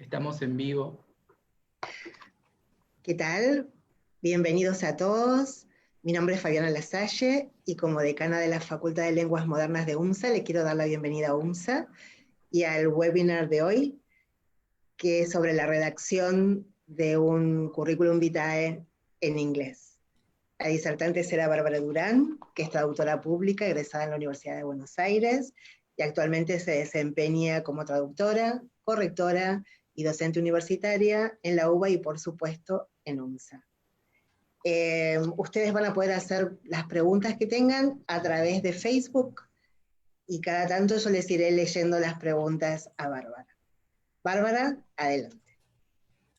Estamos en vivo. ¿Qué tal? Bienvenidos a todos. Mi nombre es Fabiana Lasalle y como decana de la Facultad de Lenguas Modernas de UMSA, le quiero dar la bienvenida a UMSA y al webinar de hoy, que es sobre la redacción de un currículum vitae en inglés. La disertante será Bárbara Durán, que es traductora pública egresada en la Universidad de Buenos Aires y actualmente se desempeña como traductora, correctora y docente universitaria en la UBA y por supuesto en UMSA. Ustedes van a poder hacer las preguntas que tengan a través de Facebook y cada tanto yo les iré leyendo las preguntas a Bárbara. Bárbara, adelante.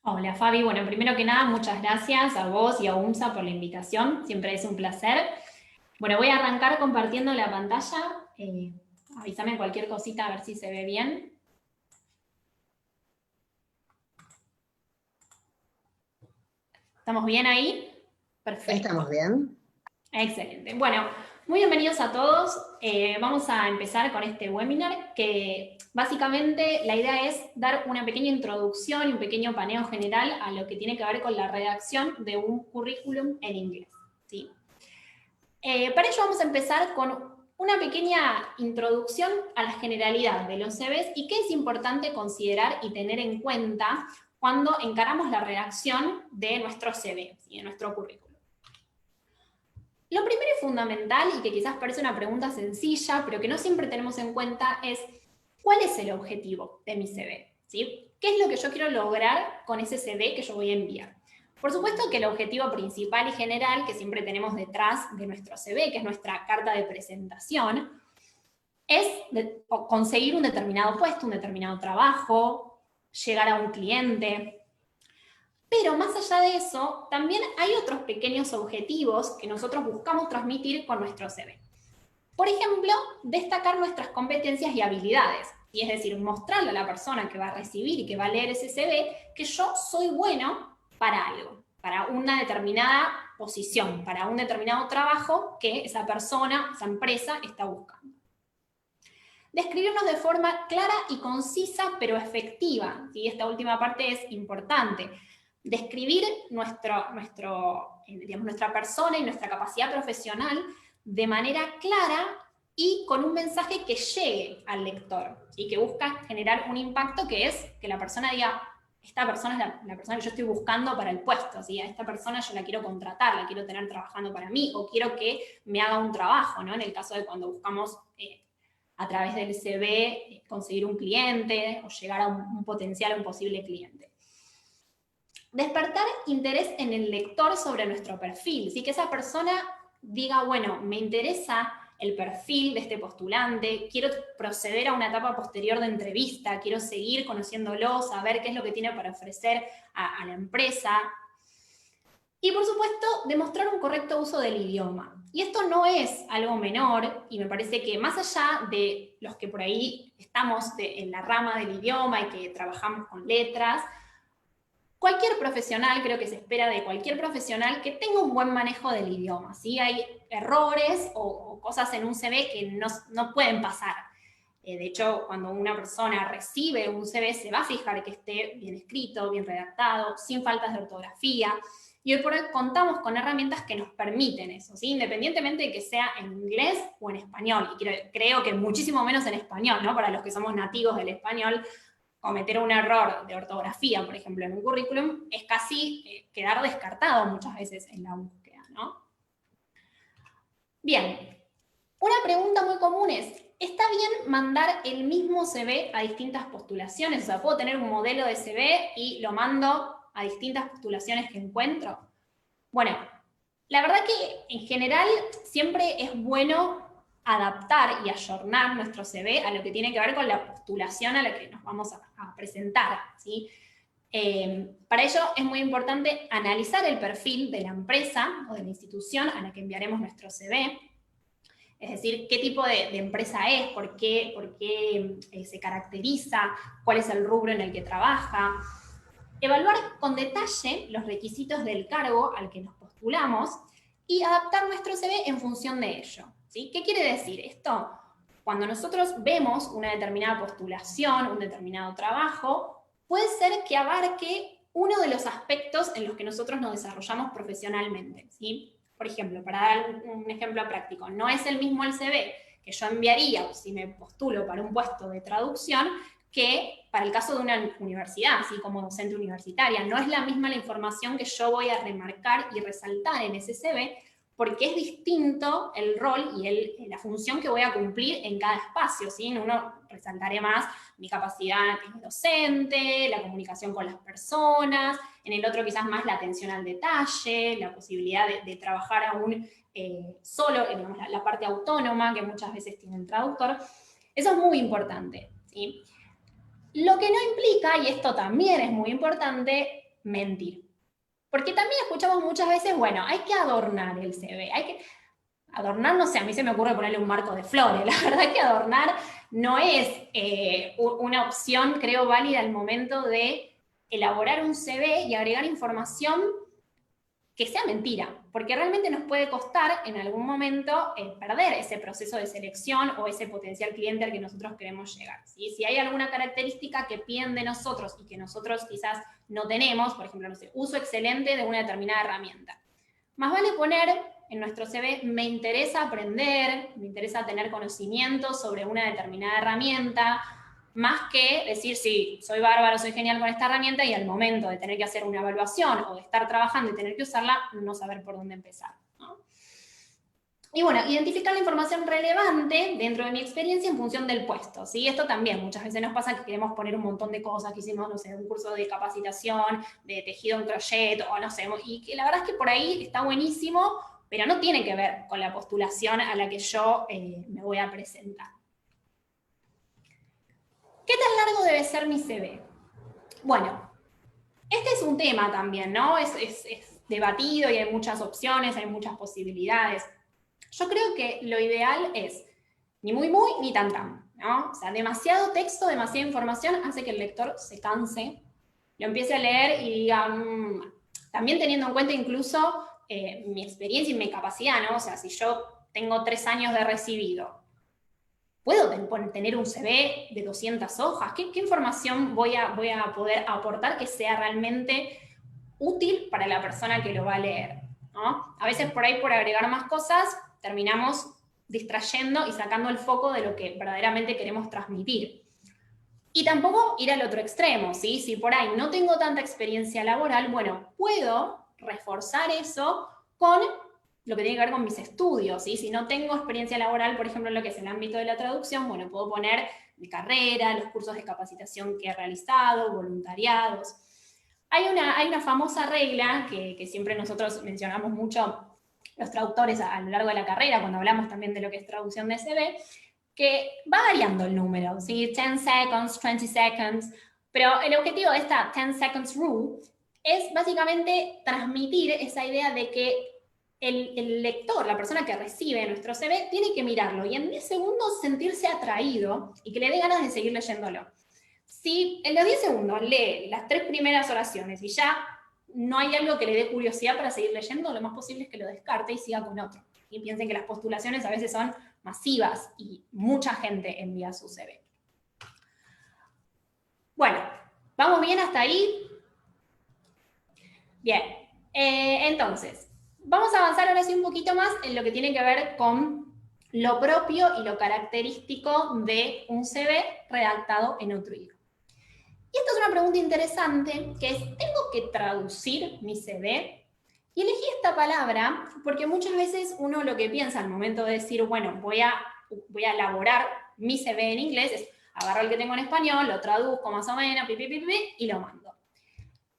Hola Fabi, bueno, primero que nada, muchas gracias a vos y a UMSA por la invitación, siempre es un placer. Bueno, voy a arrancar compartiendo la pantalla, avísame cualquier cosita a ver si se ve bien. ¿Estamos bien ahí? Perfecto. ¿Estamos bien? Excelente. Bueno, muy bienvenidos a todos. Vamos a empezar con este webinar que básicamente la idea es dar una pequeña introducción y un pequeño paneo general a lo que tiene que ver con la redacción de un currículum en inglés, ¿sí? Para ello vamos a empezar con una pequeña introducción a la generalidad de los CVs y qué es importante considerar y tener en cuenta cuando encaramos la redacción de nuestro CV, ¿sí? De nuestro currículum. Lo primero y fundamental, y que quizás parece una pregunta sencilla, pero que no siempre tenemos en cuenta, es ¿cuál es el objetivo de mi CV? ¿Sí? ¿Qué es lo que yo quiero lograr con ese CV que yo voy a enviar? Por supuesto que el objetivo principal y general que siempre tenemos detrás de nuestro CV, que es nuestra carta de presentación, es conseguir un determinado puesto, un determinado trabajo, llegar a un cliente. Pero más allá de eso, también hay otros pequeños objetivos que nosotros buscamos transmitir con nuestro CV. Por ejemplo, destacar nuestras competencias y habilidades. Y es decir, mostrarle a la persona que va a recibir y que va a leer ese CV que yo soy bueno para algo, para una determinada posición, para un determinado trabajo que esa persona, esa empresa está buscando. Describirnos de forma clara y concisa, pero efectiva. ¿Sí? Esta última parte es importante. Describir nuestra persona y nuestra capacidad profesional de manera clara y con un mensaje que llegue al lector y que busca generar un impacto que es que la persona diga, esta persona es la persona que yo estoy buscando para el puesto, ¿sí? A esta persona yo la quiero contratar, la quiero tener trabajando para mí o quiero que me haga un trabajo, ¿no? En el caso de cuando buscamos a través del CV conseguir un cliente o llegar a un potencial, un posible cliente. Despertar interés en el lector sobre nuestro perfil, ¿sí? Que esa persona diga, bueno, me interesa el perfil de este postulante, quiero proceder a una etapa posterior de entrevista, quiero seguir conociéndolo, saber qué es lo que tiene para ofrecer a la empresa. Y por supuesto, demostrar un correcto uso del idioma. Y esto no es algo menor, y me parece que más allá de los que por ahí estamos en la rama del idioma y que trabajamos con letras, cualquier profesional, creo que se espera de cualquier profesional que tenga un buen manejo del idioma, ¿sí? Hay errores o cosas en un CV que no pueden pasar. De hecho, cuando una persona recibe un CV, se va a fijar que esté bien escrito, bien redactado, sin faltas de ortografía. Y hoy por hoy contamos con herramientas que nos permiten eso, ¿sí? Independientemente de que sea en inglés o en español. Y creo que muchísimo menos en español, ¿no? Para los que somos nativos del español, cometer un error de ortografía, por ejemplo, en un currículum, es casi quedar descartado muchas veces en la búsqueda, ¿no? Bien, una pregunta muy común es, ¿está bien mandar el mismo CV a distintas postulaciones? O sea, ¿puedo tener un modelo de CV y lo mando a distintas postulaciones que encuentro? Bueno, la verdad que en general siempre es bueno adaptar y ayornar nuestro CV a lo que tiene que ver con la postulación a la que nos vamos a presentar, ¿sí? Para ello es muy importante analizar el perfil de la empresa o de la institución a la que enviaremos nuestro CV, es decir, qué tipo de empresa es, por qué se caracteriza, cuál es el rubro en el que trabaja. Evaluar con detalle los requisitos del cargo al que nos postulamos y adaptar nuestro CV en función de ello, ¿sí? ¿Qué quiere decir esto? Cuando nosotros vemos una determinada postulación, un determinado trabajo, puede ser que abarque uno de los aspectos en los que nosotros nos desarrollamos profesionalmente, ¿sí? Por ejemplo, para dar un ejemplo práctico, no es el mismo el CV que yo enviaría si me postulo para un puesto de traducción que para el caso de una universidad, así como docente universitaria. No es la misma la información que yo voy a remarcar y resaltar en ese CV, porque es distinto el rol y la función que voy a cumplir en cada espacio, ¿sí? En uno resaltaré más mi capacidad docente, la comunicación con las personas, en el otro quizás más la atención al detalle, la posibilidad de trabajar aún solo, digamos, la parte autónoma que muchas veces tiene el traductor. Eso es muy importante, ¿sí? Lo que no implica, y esto también es muy importante, mentir. Porque también escuchamos muchas veces, bueno, hay que adornar el CV, hay que adornar, no sé, a mí se me ocurre ponerle un marco de flores, la verdad es que adornar no es una opción, creo, válida al momento de elaborar un CV y agregar información que sea mentira, porque realmente nos puede costar en algún momento perder ese proceso de selección o ese potencial cliente al que nosotros queremos llegar, ¿sí? Si hay alguna característica que piden de nosotros y que nosotros quizás no tenemos, por ejemplo, no sé, uso excelente de una determinada herramienta, más vale poner en nuestro CV, me interesa aprender, me interesa tener conocimiento sobre una determinada herramienta, más que decir, sí, soy bárbaro, soy genial con esta herramienta y al momento de tener que hacer una evaluación o de estar trabajando y tener que usarla, no saber por dónde empezar, ¿no? Y bueno, identificar la información relevante dentro de mi experiencia en función del puesto, ¿sí? Esto también muchas veces nos pasa que queremos poner un montón de cosas, que hicimos, no sé, un curso de capacitación, de tejido en crochet, o no sé, y que la verdad es que por ahí está buenísimo, pero no tiene que ver con la postulación a la que yo me voy a presentar. ¿Qué tan largo debe ser mi CV? Bueno, este es un tema también, ¿no? Es debatido y hay muchas opciones, hay muchas posibilidades. Yo creo que lo ideal es ni muy, ni tan, ¿no? O sea, demasiado texto, demasiada información hace que el lector se canse, lo empiece a leer y diga, también teniendo en cuenta incluso mi experiencia y mi capacidad, ¿no? O sea, si yo tengo 3 años de recibido, ¿puedo tener un CV de 200 hojas? ¿Qué información voy a poder aportar que sea realmente útil para la persona que lo va a leer, ¿no? A veces por ahí, por agregar más cosas, terminamos distrayendo y sacando el foco de lo que verdaderamente queremos transmitir. Y tampoco ir al otro extremo, ¿sí? Si por ahí no tengo tanta experiencia laboral, bueno, puedo reforzar eso con lo que tiene que ver con mis estudios, ¿sí? Si no tengo experiencia laboral, por ejemplo, en lo que es el ámbito de la traducción, bueno, puedo poner mi carrera, los cursos de capacitación que he realizado, voluntariados. Hay una famosa regla que siempre nosotros mencionamos mucho los traductores a lo largo de la carrera, cuando hablamos también de lo que es traducción de CV, que va variando el número, ¿sí? 10 seconds, 20 seconds, pero el objetivo de esta 10 seconds rule es básicamente transmitir esa idea de que el lector, la persona que recibe nuestro CV, tiene que mirarlo y en 10 segundos sentirse atraído y que le dé ganas de seguir leyéndolo. Si en los 10 segundos lee las 3 primeras oraciones y ya no hay algo que le dé curiosidad para seguir leyendo, lo más posible es que lo descarte y siga con otro. Y piensen que las postulaciones a veces son masivas y mucha gente envía su CV. Bueno, ¿vamos bien hasta ahí? Bien, entonces, vamos a avanzar ahora sí un poquito más en lo que tiene que ver con lo propio y lo característico de un CV redactado en otro idioma. Y esta es una pregunta interesante, que es, ¿tengo que traducir mi CV? Y elegí esta palabra porque muchas veces uno lo que piensa al momento de decir, bueno, voy a elaborar mi CV en inglés, es agarro el que tengo en español, lo traduzco más o menos, y lo mando.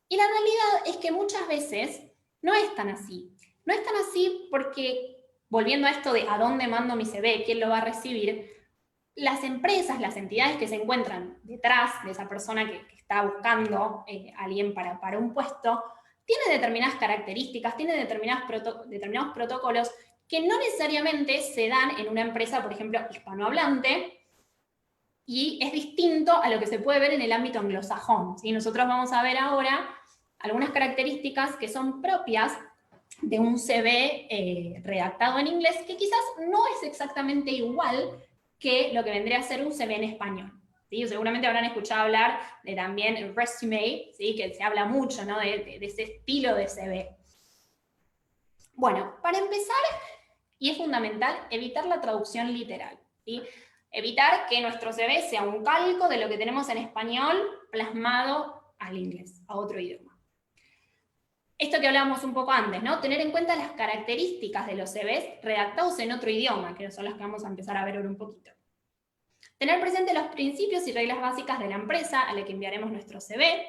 Y la realidad es que muchas veces no es tan así. No es tan así porque, volviendo a esto de a dónde mando mi CV, quién lo va a recibir, las empresas, las entidades que se encuentran detrás de esa persona que está buscando a alguien para un puesto, tienen determinadas características, tienen determinados protocolos que no necesariamente se dan en una empresa, por ejemplo, hispanohablante, y es distinto a lo que se puede ver en el ámbito anglosajón, ¿sí? Nosotros vamos a ver ahora algunas características que son propias de un CV redactado en inglés, que quizás no es exactamente igual que lo que vendría a ser un CV en español. ¿sí? Seguramente habrán escuchado hablar de también el resume, ¿sí? Que se habla mucho, ¿no? de ese estilo de CV. Bueno, para empezar, y es fundamental, evitar la traducción literal, ¿sí? Evitar que nuestro CV sea un calco de lo que tenemos en español plasmado al inglés, a otro idioma. Esto que hablábamos un poco antes, ¿no? Tener en cuenta las características de los CVs redactados en otro idioma, que son las que vamos a empezar a ver ahora un poquito. Tener presente los principios y reglas básicas de la empresa a la que enviaremos nuestro CV.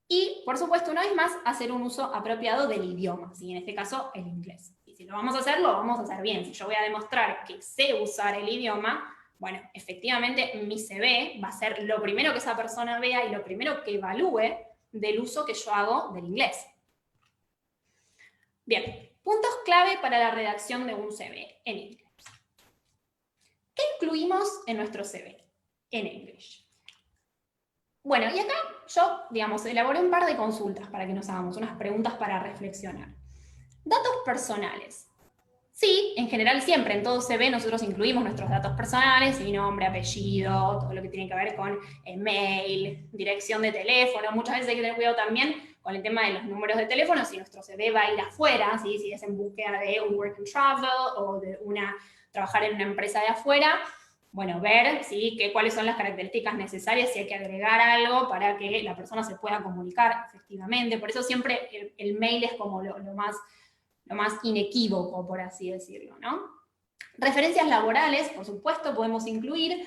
Y, por supuesto, una vez más, hacer un uso apropiado del idioma, ¿sí? En este caso, el inglés. Y si lo vamos a hacer, lo vamos a hacer bien. Si yo voy a demostrar que sé usar el idioma, bueno, efectivamente mi CV va a ser lo primero que esa persona vea y lo primero que evalúe del uso que yo hago del inglés. Bien, puntos clave para la redacción de un CV en inglés. ¿Qué incluimos en nuestro CV en inglés? Bueno, y acá yo, digamos, elaboré un par de consultas para que nos hagamos unas preguntas para reflexionar. Datos personales. Sí, en general siempre, en todo CV nosotros incluimos nuestros datos personales, y nombre, apellido, todo lo que tiene que ver con mail, dirección de teléfono. Muchas veces hay que tener cuidado también con el tema de los números de teléfono, si nuestro CV va a ir afuera, ¿sí? Si es en búsqueda de un work and travel o de trabajar en una empresa de afuera. Bueno, ver, ¿sí? Cuáles son las características necesarias, si hay que agregar algo para que la persona se pueda comunicar efectivamente. Por eso siempre el mail es como lo más inequívoco, por así decirlo, ¿no? Referencias laborales, por supuesto, podemos incluir,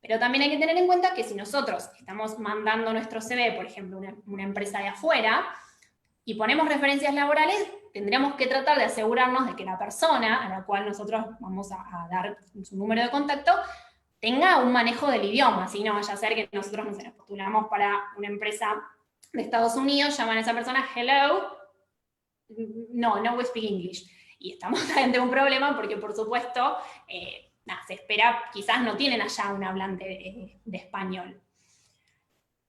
pero también hay que tener en cuenta que si nosotros estamos mandando nuestro CV, por ejemplo, una empresa de afuera, y ponemos referencias laborales, tendríamos que tratar de asegurarnos de que la persona a la cual nosotros vamos a dar su número de contacto tenga un manejo del idioma, si no vaya a ser que nosotros nos postulamos para una empresa de Estados Unidos, llaman a esa persona hello, no we speak English. Y estamos ante un problema porque, por supuesto, se espera, quizás no tienen allá un hablante de español.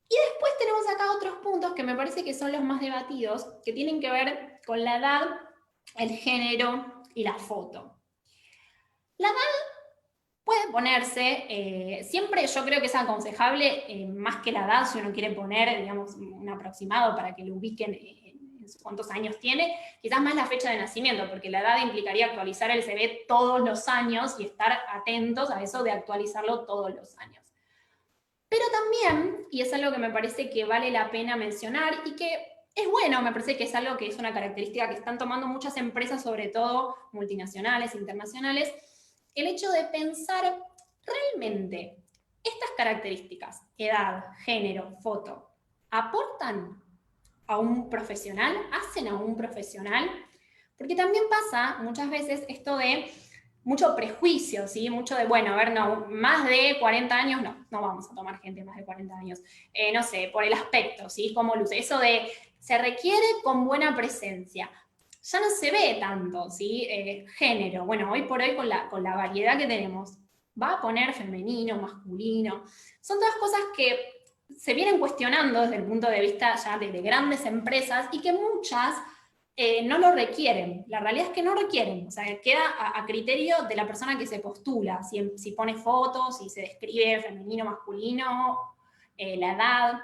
Y después tenemos acá otros puntos que me parece que son los más debatidos, que tienen que ver con la edad, el género y la foto. La edad puede ponerse, siempre yo creo que es aconsejable, más que la edad, si uno quiere poner, digamos, un aproximado para que lo ubiquen cuántos años tiene, quizás más la fecha de nacimiento, porque la edad implicaría actualizar el CV todos los años y estar atentos a eso de actualizarlo todos los años. Pero también, y es algo que me parece que vale la pena mencionar y que es bueno, me parece que es algo que es una característica que están tomando muchas empresas, sobre todo multinacionales, internacionales, el hecho de pensar realmente estas características, edad, género, foto, ¿aportan a un profesional? ¿Hacen a un profesional? Porque también pasa muchas veces esto de mucho prejuicio, ¿sí? Mucho de, bueno, a ver, no, más de 40 años, no vamos a tomar gente más de 40 años. No sé, por el aspecto, ¿sí? Cómo luce. Eso de, se requiere con buena presencia. Ya no se ve tanto, ¿sí? Género, bueno, hoy por hoy con la variedad que tenemos, va a poner femenino, masculino. Son todas cosas que se vienen cuestionando desde el punto de vista ya de grandes empresas y que muchas no lo requieren. La realidad es que no requieren. O sea, queda a criterio de la persona que se postula. Si pone fotos, si se describe femenino, masculino, la edad.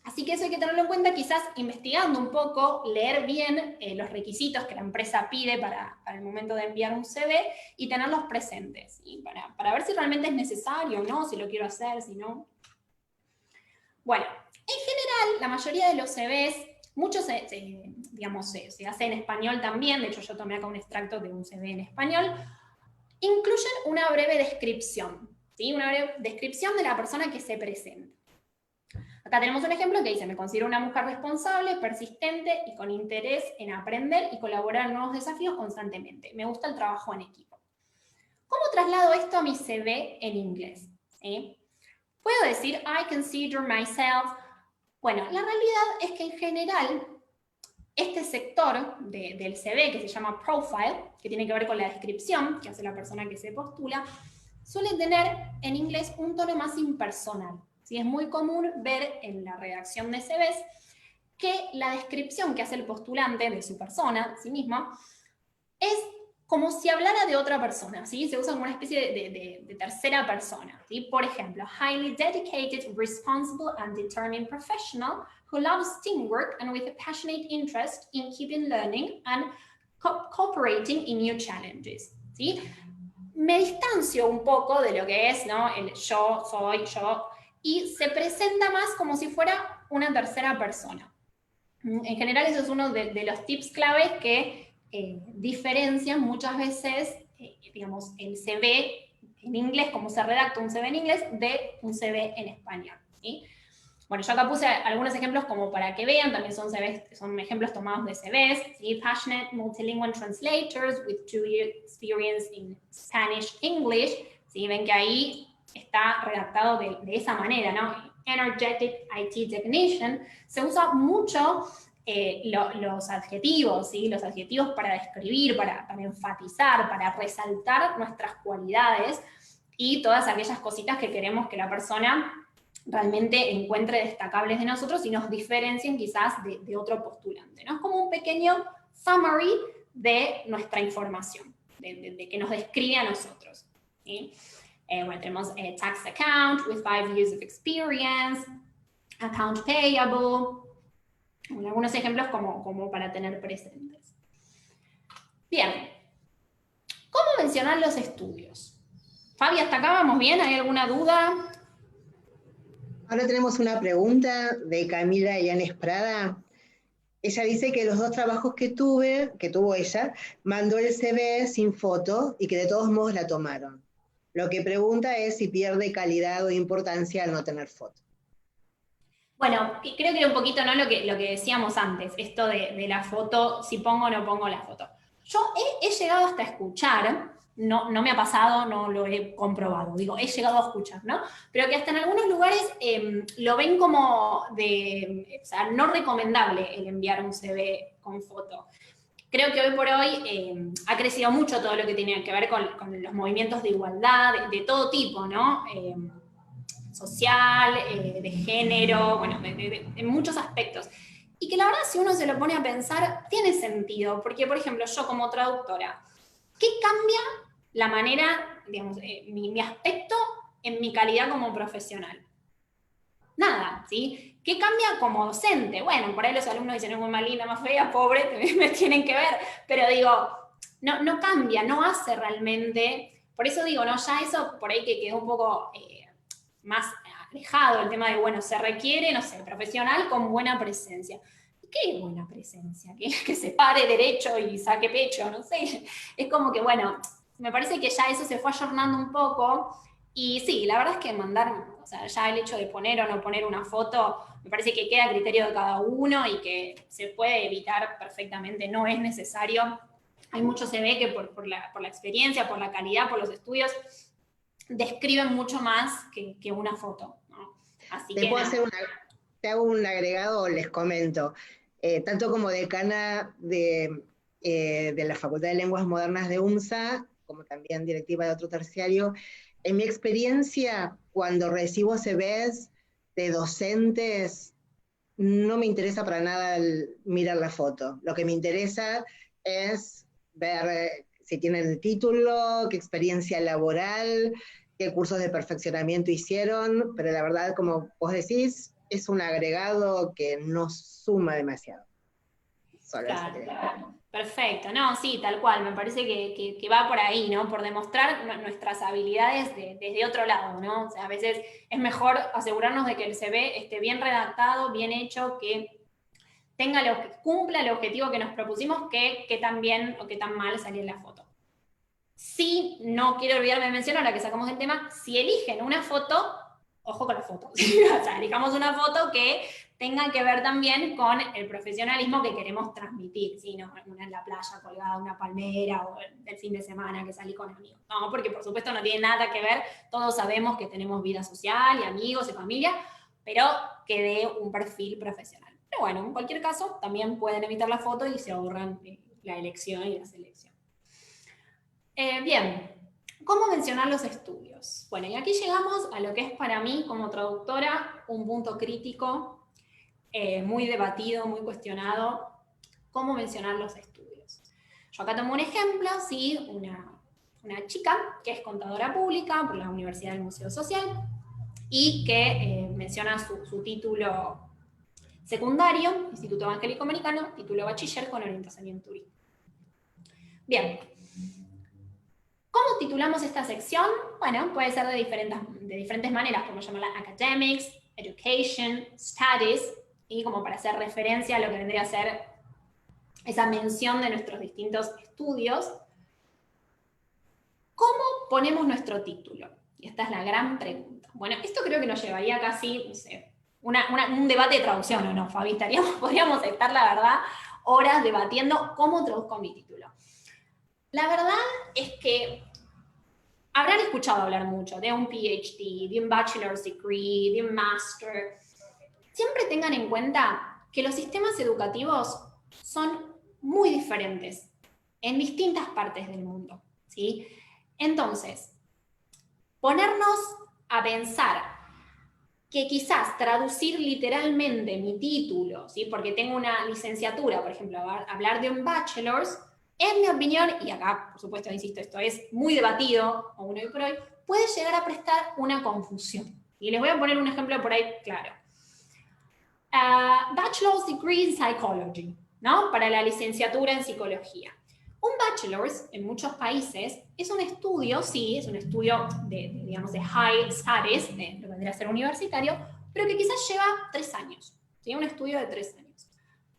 Así que eso hay que tenerlo en cuenta, quizás investigando un poco, leer bien los requisitos que la empresa pide para el momento de enviar un CV y tenerlos presentes. Y para ver si realmente es necesario o no, si lo quiero hacer, si no. Bueno, en general, la mayoría de los CVs, muchos se hace en español también, de hecho yo tomé acá un extracto de un CV en español, incluyen una breve descripción, ¿sí? Una breve descripción de la persona que se presenta. Acá tenemos un ejemplo que dice, me considero una mujer responsable, persistente y con interés en aprender y colaborar en nuevos desafíos constantemente. Me gusta el trabajo en equipo. ¿Cómo traslado esto a mi CV en inglés? ¿Sí? Puedo decir, I consider myself. Bueno, la realidad es que en general, este sector del CV, que se llama profile, que tiene que ver con la descripción que hace la persona que se postula, suele tener en inglés un tono más impersonal. ¿Sí? Es muy común ver en la redacción de CVs que la descripción que hace el postulante de su persona, de sí misma, es como si hablara de otra persona, ¿sí? Se usa como una especie de tercera persona, ¿sí? Por ejemplo, highly dedicated, responsible, and determined professional who loves teamwork and with a passionate interest in keeping learning and cooperating in new challenges, ¿sí? Me distancio un poco de lo que es, ¿no? El yo, soy, yo, y se presenta más como si fuera una tercera persona. En general, eso es uno de los tips claves que diferencian muchas veces, digamos, el CV en inglés, como se redacta un CV en inglés, de un CV en español, ¿sí? Bueno, yo acá puse algunos ejemplos como para que vean, también son CVs, son ejemplos tomados de CVs, ¿sí? Passionate multilingual translators with 2-year experience in Spanish, English, ¿sí? Ven que ahí está redactado de esa manera, ¿no? Energetic IT technician, se usa mucho los adjetivos, ¿sí? Los adjetivos para describir, para enfatizar, para resaltar nuestras cualidades y todas aquellas cositas que queremos que la persona realmente encuentre destacables de nosotros y nos diferencien quizás de otro postulante, ¿no? Es como un pequeño summary de nuestra información, de que nos describe a nosotros, ¿sí? Bueno, tenemos tax account with 5 years of experience, account payable, algunos ejemplos como para tener presentes. Bien, ¿cómo mencionar los estudios? Fabi, ¿hasta acá vamos bien? ¿Hay alguna duda? Ahora tenemos una pregunta de Camila Yanes Prada. Ella dice que los 2 trabajos que tuvo ella, mandó el CV sin foto y que de todos modos la tomaron. Lo que pregunta es si pierde calidad o importancia al no tener foto. Bueno, creo que era un poquito, ¿no? Lo que decíamos antes, esto de la foto, si pongo o no pongo la foto. Yo he llegado hasta escuchar, no me ha pasado, no lo he comprobado, digo, he llegado a escuchar, ¿no? Pero que hasta en algunos lugares lo ven como o sea, no recomendable el enviar un CV con foto. Creo que hoy por hoy ha crecido mucho todo lo que tiene que ver con los movimientos de igualdad, de todo tipo, ¿no? Social, de género, bueno, en muchos aspectos. Y que la verdad, si uno se lo pone a pensar, tiene sentido, porque, por ejemplo, yo como traductora, ¿qué cambia la manera, digamos, mi aspecto en mi calidad como profesional? Nada, ¿sí? ¿Qué cambia como docente? Bueno, por ahí los alumnos dicen, es muy más linda, más fea, pobre, me tienen que ver, pero digo, no cambia, no hace realmente, por eso digo, no, ya eso por ahí que quedó un poco más alejado el tema de, bueno, se requiere, no sé, profesional con buena presencia. ¿Qué buena presencia? Que se pare derecho y saque pecho, no sé. Es como que, bueno, me parece que ya eso se fue ayornando un poco. Y sí, la verdad es que mandar, o sea, ya el hecho de poner o no poner una foto, me parece que queda a criterio de cada uno y que se puede evitar perfectamente, no es necesario. Hay mucho se ve que por la experiencia, por la calidad, por los estudios, describen mucho más que una foto, ¿no? Así que nada. Te hago un agregado, les comento. Tanto como decana de la Facultad de Lenguas Modernas de UMSA, como también directiva de otro terciario, en mi experiencia, cuando recibo CVs de docentes, no me interesa para nada mirar la foto. Lo que me interesa es ver si tienen el título, qué experiencia laboral, qué cursos de perfeccionamiento hicieron, pero la verdad, como vos decís, es un agregado que no suma demasiado. Solo Claro, eso claro. Perfecto, no, sí, tal cual, me parece que va por ahí, ¿no? Por demostrar nuestras habilidades desde otro lado, ¿no? O sea, a veces es mejor asegurarnos de que el CV esté bien redactado, bien hecho, que cumpla el objetivo que nos propusimos, que tan bien o que tan mal salía en la foto. Sí, no quiero olvidarme de mencionar, la que sacamos del tema, si eligen una foto, ojo con la foto, o sea, elijamos una foto que tenga que ver también con el profesionalismo que queremos transmitir, ¿sí? No una en la playa colgada, una palmera o el fin de semana que salí con amigos. No, porque por supuesto no tiene nada que ver, todos sabemos que tenemos vida social y amigos y familia, pero que dé un perfil profesional. Pero bueno, en cualquier caso, también pueden evitar la foto y se ahorran la elección y la selección. Bien, ¿cómo mencionar los estudios? Bueno, y aquí llegamos a lo que es para mí como traductora un punto crítico, muy debatido, muy cuestionado, cómo mencionar los estudios. Yo acá tomo un ejemplo, ¿sí? Una chica que es contadora pública por la Universidad del Museo Social y que menciona su título secundario, Instituto Evangélico Americano, título bachiller con orientación en turismo. Bien. ¿Cómo titulamos esta sección? Bueno, puede ser de diferentes maneras, como llamarla Academics, Education, Studies, y como para hacer referencia a lo que vendría a ser esa mención de nuestros distintos estudios. ¿Cómo ponemos nuestro título? Y esta es la gran pregunta. Bueno, esto creo que nos llevaría casi, no sé, un debate de traducción, ¿o no, Fabi? Podríamos estar, la verdad, horas debatiendo cómo traduzco mi título. La verdad es que habrán escuchado hablar mucho de un PhD, de un bachelor's degree, de un master. Siempre tengan en cuenta que los sistemas educativos son muy diferentes en distintas partes del mundo, ¿sí? Entonces, ponernos a pensar que quizás traducir literalmente mi título, ¿sí? Porque tengo una licenciatura, por ejemplo, hablar de un bachelor's, en mi opinión, y acá, por supuesto, insisto, esto es muy debatido, aún hoy por hoy, puede llegar a prestar una confusión. Y les voy a poner un ejemplo por ahí claro. Bachelor's Degree in Psychology, ¿no? Para la licenciatura en psicología. Un bachelor's, en muchos países, es un estudio, sí, es un estudio digamos, de high studies, de lo que vendría a ser universitario, pero que quizás lleva 3 años, ¿sí? Un estudio de 3 años.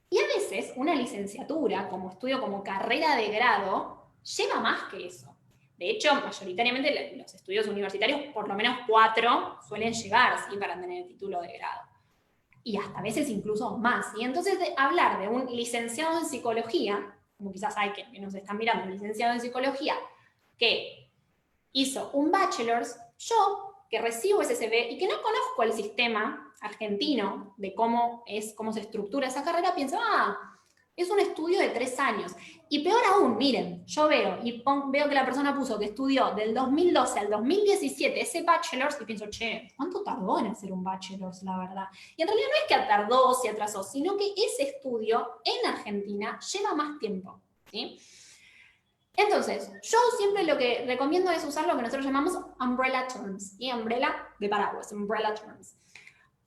Y a veces una licenciatura, como estudio, como carrera de grado, lleva más que eso. De hecho, mayoritariamente los estudios universitarios, por lo menos 4, suelen llegar, ¿sí? Para tener el título de grado. Y hasta a veces incluso más. Y entonces hablar de un licenciado en psicología, como quizás hay que nos están mirando, un licenciado en psicología que hizo un bachelor's, yo que recibo SSB y que no conozco el sistema argentino de cómo se estructura esa carrera, pienso, es un estudio de 3 años. Y peor aún, miren, yo veo que la persona puso que estudió del 2012 al 2017 ese bachelor's y pienso, che, ¿cuánto tardó en hacer un bachelor's, la verdad? Y en realidad no es que tardó o se atrasó, sino que ese estudio en Argentina lleva más tiempo, ¿sí? Entonces, yo siempre lo que recomiendo es usar lo que nosotros llamamos umbrella terms, y umbrella de paraguas, umbrella terms.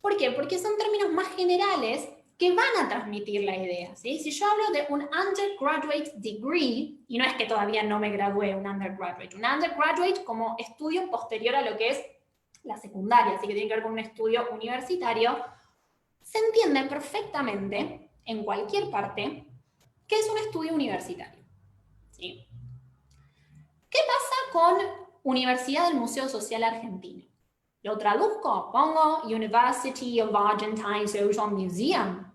¿Por qué? Porque son términos más generales que van a transmitir la idea, ¿sí? Si yo hablo de un undergraduate degree, y no es que todavía no me gradué un undergraduate como estudio posterior a lo que es la secundaria, así que tiene que ver con un estudio universitario, se entiende perfectamente en cualquier parte que es un estudio universitario, ¿sí? ¿Qué pasa con Universidad del Museo Social Argentino? Lo traduzco, pongo University of Argentine Social Museum.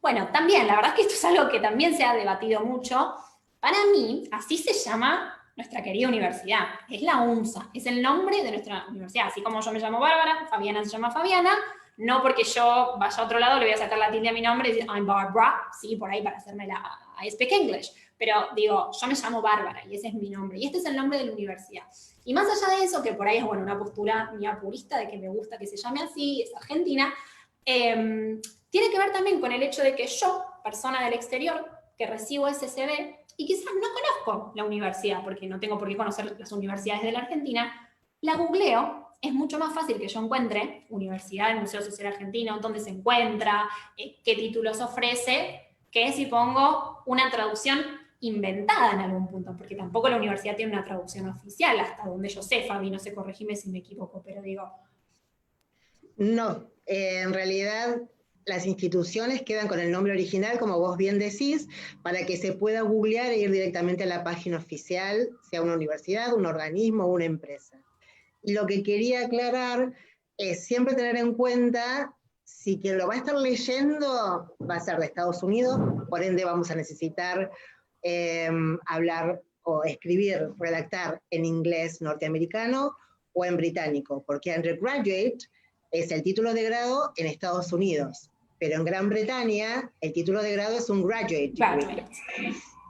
Bueno, también, la verdad es que esto es algo que también se ha debatido mucho. Para mí, así se llama nuestra querida universidad. Es la UNSA, es el nombre de nuestra universidad. Así como yo me llamo Bárbara, Fabiana se llama Fabiana, no porque yo vaya a otro lado le voy a sacar la tilde a mi nombre y decir I'm Barbara, sí, por ahí para hacerme I speak English. Pero digo, yo me llamo Bárbara y ese es mi nombre. Y este es el nombre de la universidad. Y más allá de eso, que por ahí es una postura mía purista de que me gusta que se llame así, es argentina, tiene que ver también con el hecho de que yo, persona del exterior, que recibo SSB, y quizás no conozco la universidad, porque no tengo por qué conocer las universidades de la Argentina, la googleo, es mucho más fácil que yo encuentre Universidad del Museo Social Argentino, dónde se encuentra, qué títulos ofrece, que si pongo una traducción inventada en algún punto, porque tampoco la universidad tiene una traducción oficial, hasta donde yo sé, Fabi, no sé, corregime si me equivoco, pero digo... No, en realidad las instituciones quedan con el nombre original, como vos bien decís, para que se pueda googlear e ir directamente a la página oficial, sea una universidad, un organismo o una empresa. Y lo que quería aclarar es siempre tener en cuenta si quien lo va a estar leyendo va a ser de Estados Unidos, por ende vamos a necesitar hablar o escribir, redactar en inglés norteamericano o en británico, porque undergraduate es el título de grado en Estados Unidos, pero en Gran Bretaña el título de grado es un graduate degree.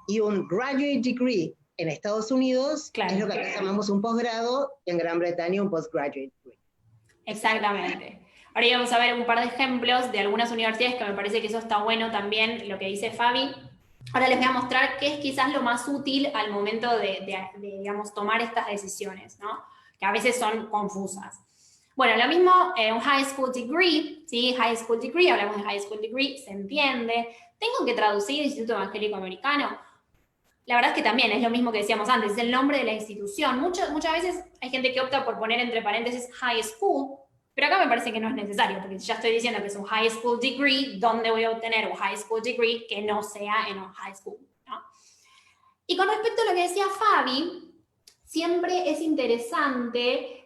Y un graduate degree en Estados Unidos es lo que acá llamamos un posgrado y en Gran Bretaña un postgraduate degree. Exactamente. Ahora vamos a ver un par de ejemplos de algunas universidades que me parece que eso está bueno también, lo que dice Fabi. Ahora les voy a mostrar qué es quizás lo más útil al momento de digamos, tomar estas decisiones, ¿no? Que a veces son confusas. Bueno, lo mismo, un high school degree, ¿sí? High school degree, hablamos de high school degree, se entiende. Tengo que traducir Instituto Evangélico Americano. La verdad es que también es lo mismo que decíamos antes, es el nombre de la institución. Muchas veces hay gente que opta por poner entre paréntesis high school, pero acá me parece que no es necesario, porque si ya estoy diciendo que es un high school degree, ¿dónde voy a obtener un high school degree que no sea en un high school? ¿No? Y con respecto a lo que decía Fabi, siempre es interesante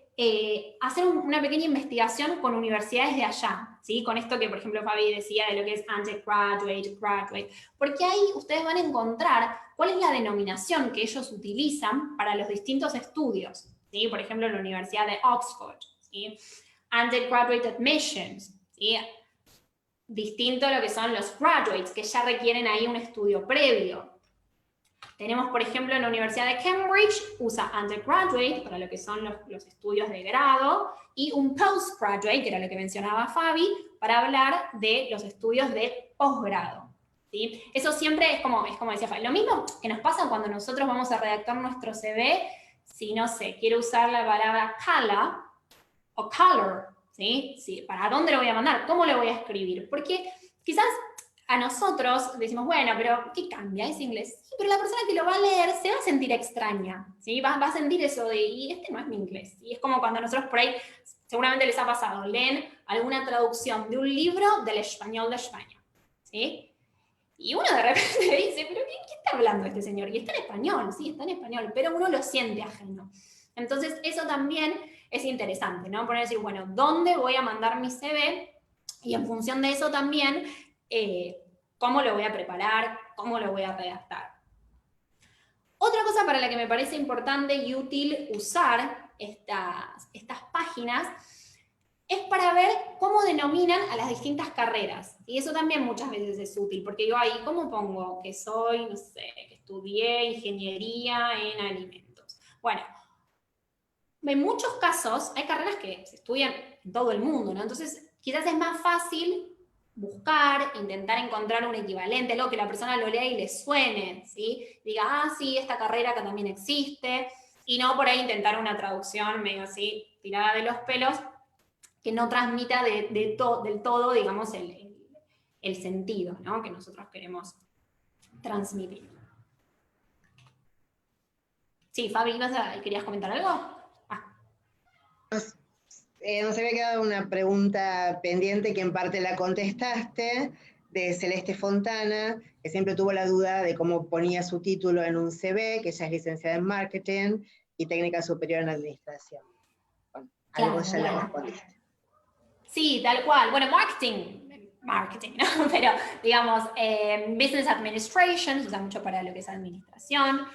hacer una pequeña investigación con universidades de allá, ¿sí? Con esto que, por ejemplo, Fabi decía de lo que es undergraduate, graduate, porque ahí ustedes van a encontrar cuál es la denominación que ellos utilizan para los distintos estudios, ¿sí? Por ejemplo, la Universidad de Oxford, ¿sí? Undergraduate admissions, ¿sí? Distinto a lo que son los graduates, que ya requieren ahí un estudio previo. Tenemos, por ejemplo, en la Universidad de Cambridge, usa undergraduate para lo que son los estudios de grado y un postgraduate, que era lo que mencionaba Fabi, para hablar de los estudios de posgrado. ¿Sí? Eso siempre es como decía Fabi. Lo mismo que nos pasa cuando nosotros vamos a redactar nuestro CV, si no sé, quiero usar la palabra color o color, ¿sí? Sí, ¿para dónde lo voy a mandar? ¿Cómo lo voy a escribir? Porque quizás a nosotros decimos, bueno, pero ¿qué cambia? Es inglés. Sí, pero la persona que lo va a leer se va a sentir extraña, ¿sí? Va a sentir eso de, y este no es mi inglés. Y es como cuando nosotros por ahí, seguramente les ha pasado, leen alguna traducción de un libro del español de España, ¿sí? Y uno de repente dice, pero ¿qué está hablando este señor? Y está en español, sí, está en español, pero uno lo siente ajeno. Entonces, eso también es interesante, ¿no? Poner decir, bueno, ¿dónde voy a mandar mi CV? Y en función de eso también, cómo lo voy a preparar, cómo lo voy a redactar. Otra cosa para la que me parece importante y útil usar estas páginas es para ver cómo denominan a las distintas carreras. Y eso también muchas veces es útil, porque yo ahí, ¿cómo pongo que soy, no sé, que estudié ingeniería en alimentos? Bueno, en muchos casos hay carreras que se estudian en todo el mundo, ¿no? Entonces, quizás es más fácil buscar, intentar encontrar un equivalente, algo que la persona lo lea y le suene, ¿sí? Diga, ah, sí, esta carrera que también existe, y no por ahí intentar una traducción medio así, tirada de los pelos, que no transmita del todo, digamos, el sentido, ¿no? Que nosotros queremos transmitir. Sí, Fabi, ¿querías comentar algo? Nos había quedado una pregunta pendiente que en parte la contestaste, de Celeste Fontana, que siempre tuvo la duda de cómo ponía su título en un CV, que ella es licenciada en Marketing y Técnica Superior en Administración. Bueno, Claro, algo ya bueno. le respondiste. Sí, tal cual. Bueno, marketing, ¿no? Pero digamos, business administration, se usa mucho para lo que es administración.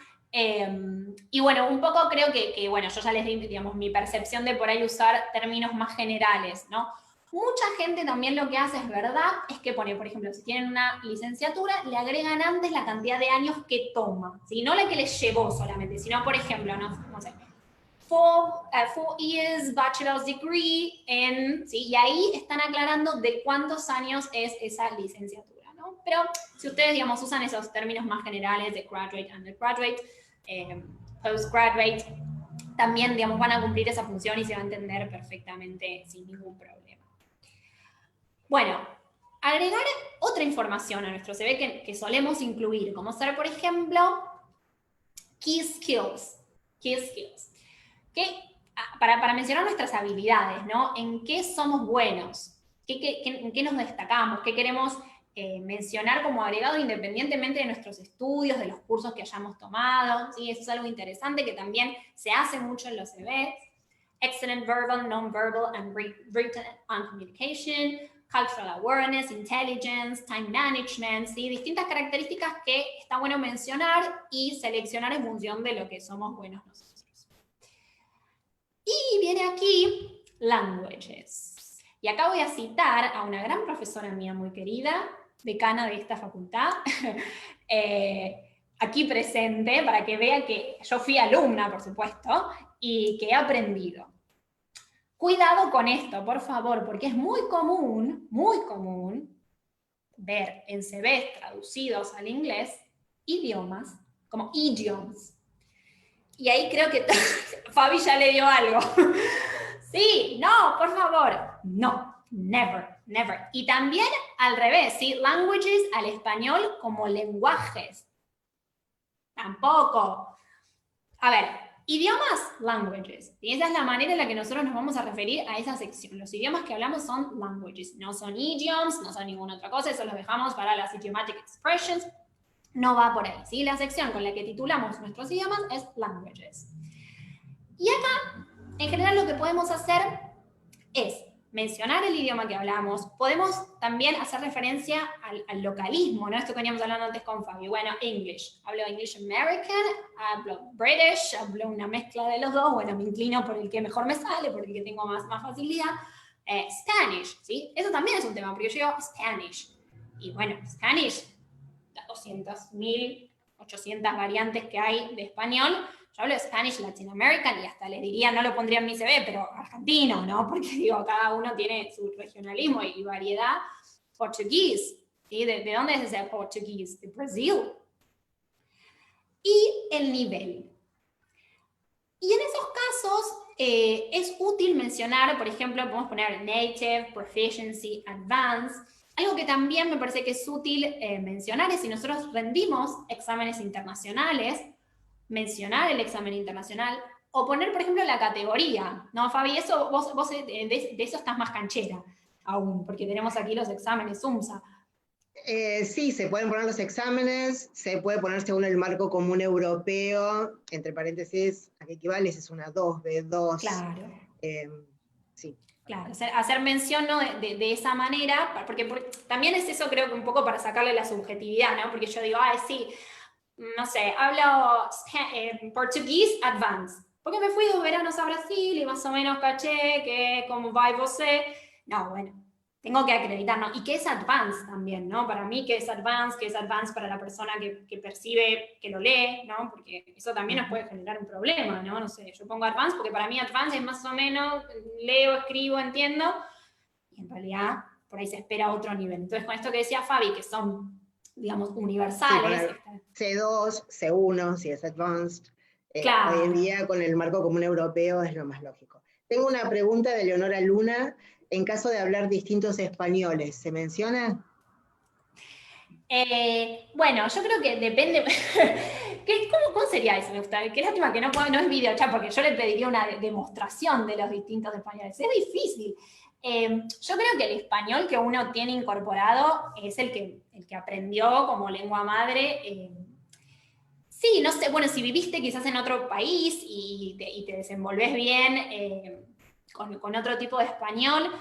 Y bueno, un poco creo que, bueno, yo ya les di, digamos, mi percepción de por ahí usar términos más generales, ¿no? Mucha gente también lo que hace, es verdad, es que pone, por ejemplo, si tienen una licenciatura, le agregan antes la cantidad de años que toma, ¿sí? No la que les llevó solamente, sino, por ejemplo, no sé, 4 years bachelor's degree en, ¿sí? Y ahí están aclarando de cuántos años es esa licenciatura, ¿no? Pero si ustedes, digamos, usan esos términos más generales de graduate, undergraduate, postgraduate, también, digamos, van a cumplir esa función y se va a entender perfectamente sin ningún problema. Bueno, agregar otra información a nuestro CV que solemos incluir, como ser, por ejemplo, key skills. Key skills. Que, para mencionar nuestras habilidades, ¿no? ¿En qué somos buenos? ¿En qué nos destacamos? ¿Qué queremos mencionar como agregado independientemente de nuestros estudios, de los cursos que hayamos tomado? ¿Sí? Eso es algo interesante que también se hace mucho en los CVs. Excellent verbal, non-verbal, and written and communication, cultural awareness, intelligence, time management, ¿sí? Distintas características que está bueno mencionar y seleccionar en función de lo que somos buenos nosotros. Y viene aquí, languages. Y acá voy a citar a una gran profesora mía muy querida, decana de esta facultad, aquí presente, para que vea que yo fui alumna, por supuesto, y que he aprendido. Cuidado con esto, por favor, porque es muy común ver en CVs traducidos al inglés idiomas, como idioms. Y ahí creo que Fabi ya le dio algo. Sí, no, por favor. No, never, never. Y también al revés, ¿sí? Languages al español como lenguajes. Tampoco. A ver, idiomas, languages. Y esa es la manera en la que nosotros nos vamos a referir a esa sección. Los idiomas que hablamos son languages, no son idioms, no son ninguna otra cosa, eso los dejamos para las idiomatic expressions. No va por ahí, ¿sí? La sección con la que titulamos nuestros idiomas es languages. Y acá, en general, lo que podemos hacer es mencionar el idioma que hablamos. Podemos también hacer referencia al localismo, ¿no? Esto que veníamos hablando antes con Fabi. Bueno, English. Hablo English American, hablo British, hablo una mezcla de los dos. Bueno, me inclino por el que mejor me sale, por el que tengo más facilidad. Spanish, ¿sí? Eso también es un tema, porque yo digo Spanish. Y bueno, Spanish, las 200.000, 800 variantes que hay de español. Yo hablo Spanish Latin American y hasta les diría, no lo pondría en mi CV, pero argentino, ¿no? Porque digo, cada uno tiene su regionalismo y variedad. Portugués, ¿sí? ¿De dónde es ese portugués? De Brasil. Y el nivel. Y en esos casos es útil mencionar, por ejemplo, podemos poner native, proficiency, advanced. Algo que también me parece que es útil mencionar es si nosotros rendimos exámenes internacionales, mencionar el examen internacional, o poner, por ejemplo, la categoría. No, Fabi, eso, vos de eso estás más canchera aún, porque tenemos aquí los exámenes UMSA. Sí, se pueden poner los exámenes, se puede poner según el marco común europeo, entre paréntesis, ¿a qué equivale? Es una 2, B2. Claro. Sí. Claro, hacer mención, ¿no? de esa manera, porque también es eso, creo que un poco para sacarle la subjetividad, ¿no? Porque yo digo, sí, no sé, hablo portugués advanced, porque me fui 2 veranos a Brasil y más o menos caché que como va y vos sé. No, bueno, tengo que acreditar, ¿no? Y que es advanced también, ¿no? Para mí, que es advanced para la persona que percibe, que lo lee, ¿no? Porque eso también nos puede generar un problema, ¿no? No sé, yo pongo advanced porque para mí advanced es más o menos, leo, escribo, entiendo, y en realidad por ahí se espera otro nivel. Entonces, con esto que decía Fabi, que son, digamos, universales. Sí, C2, C1, si es advanced. Claro. Hoy en día, con el marco común europeo, es lo más lógico. Tengo una pregunta de Leonora Luna. En caso de hablar distintos españoles, ¿se menciona? Bueno, yo creo que depende. ¿Cómo sería eso? Me gusta. Qué lástima que no es videochat, porque yo le pediría una demostración de los distintos españoles. Es difícil. Yo creo que el español que uno tiene incorporado es el que aprendió como lengua madre. Sí, no sé, bueno, si viviste quizás en otro país y te desenvolves bien con otro tipo de español,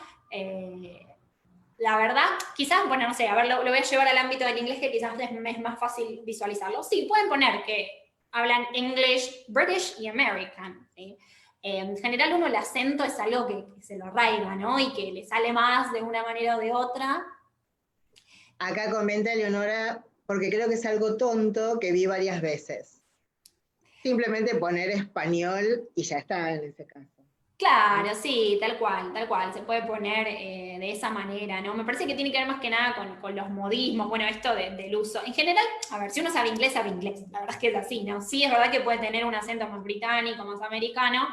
la verdad, quizás, bueno, no sé, a ver, lo voy a llevar al ámbito del inglés que quizás es más fácil visualizarlo. Sí, pueden poner que hablan English, British y American, ¿sí? En general uno el acento es algo que se lo arraiga, ¿no? Y que le sale más de una manera o de otra. Acá comenta Leonora, porque creo que es algo tonto que vi varias veces. Simplemente poner español y ya está en ese caso. Claro, sí, tal cual, se puede poner de esa manera, ¿no? Me parece que tiene que ver más que nada con los modismos, bueno, esto del uso. En general, a ver, si uno sabe inglés, la verdad es que es así, ¿no? Sí, es verdad que puede tener un acento más británico, más americano,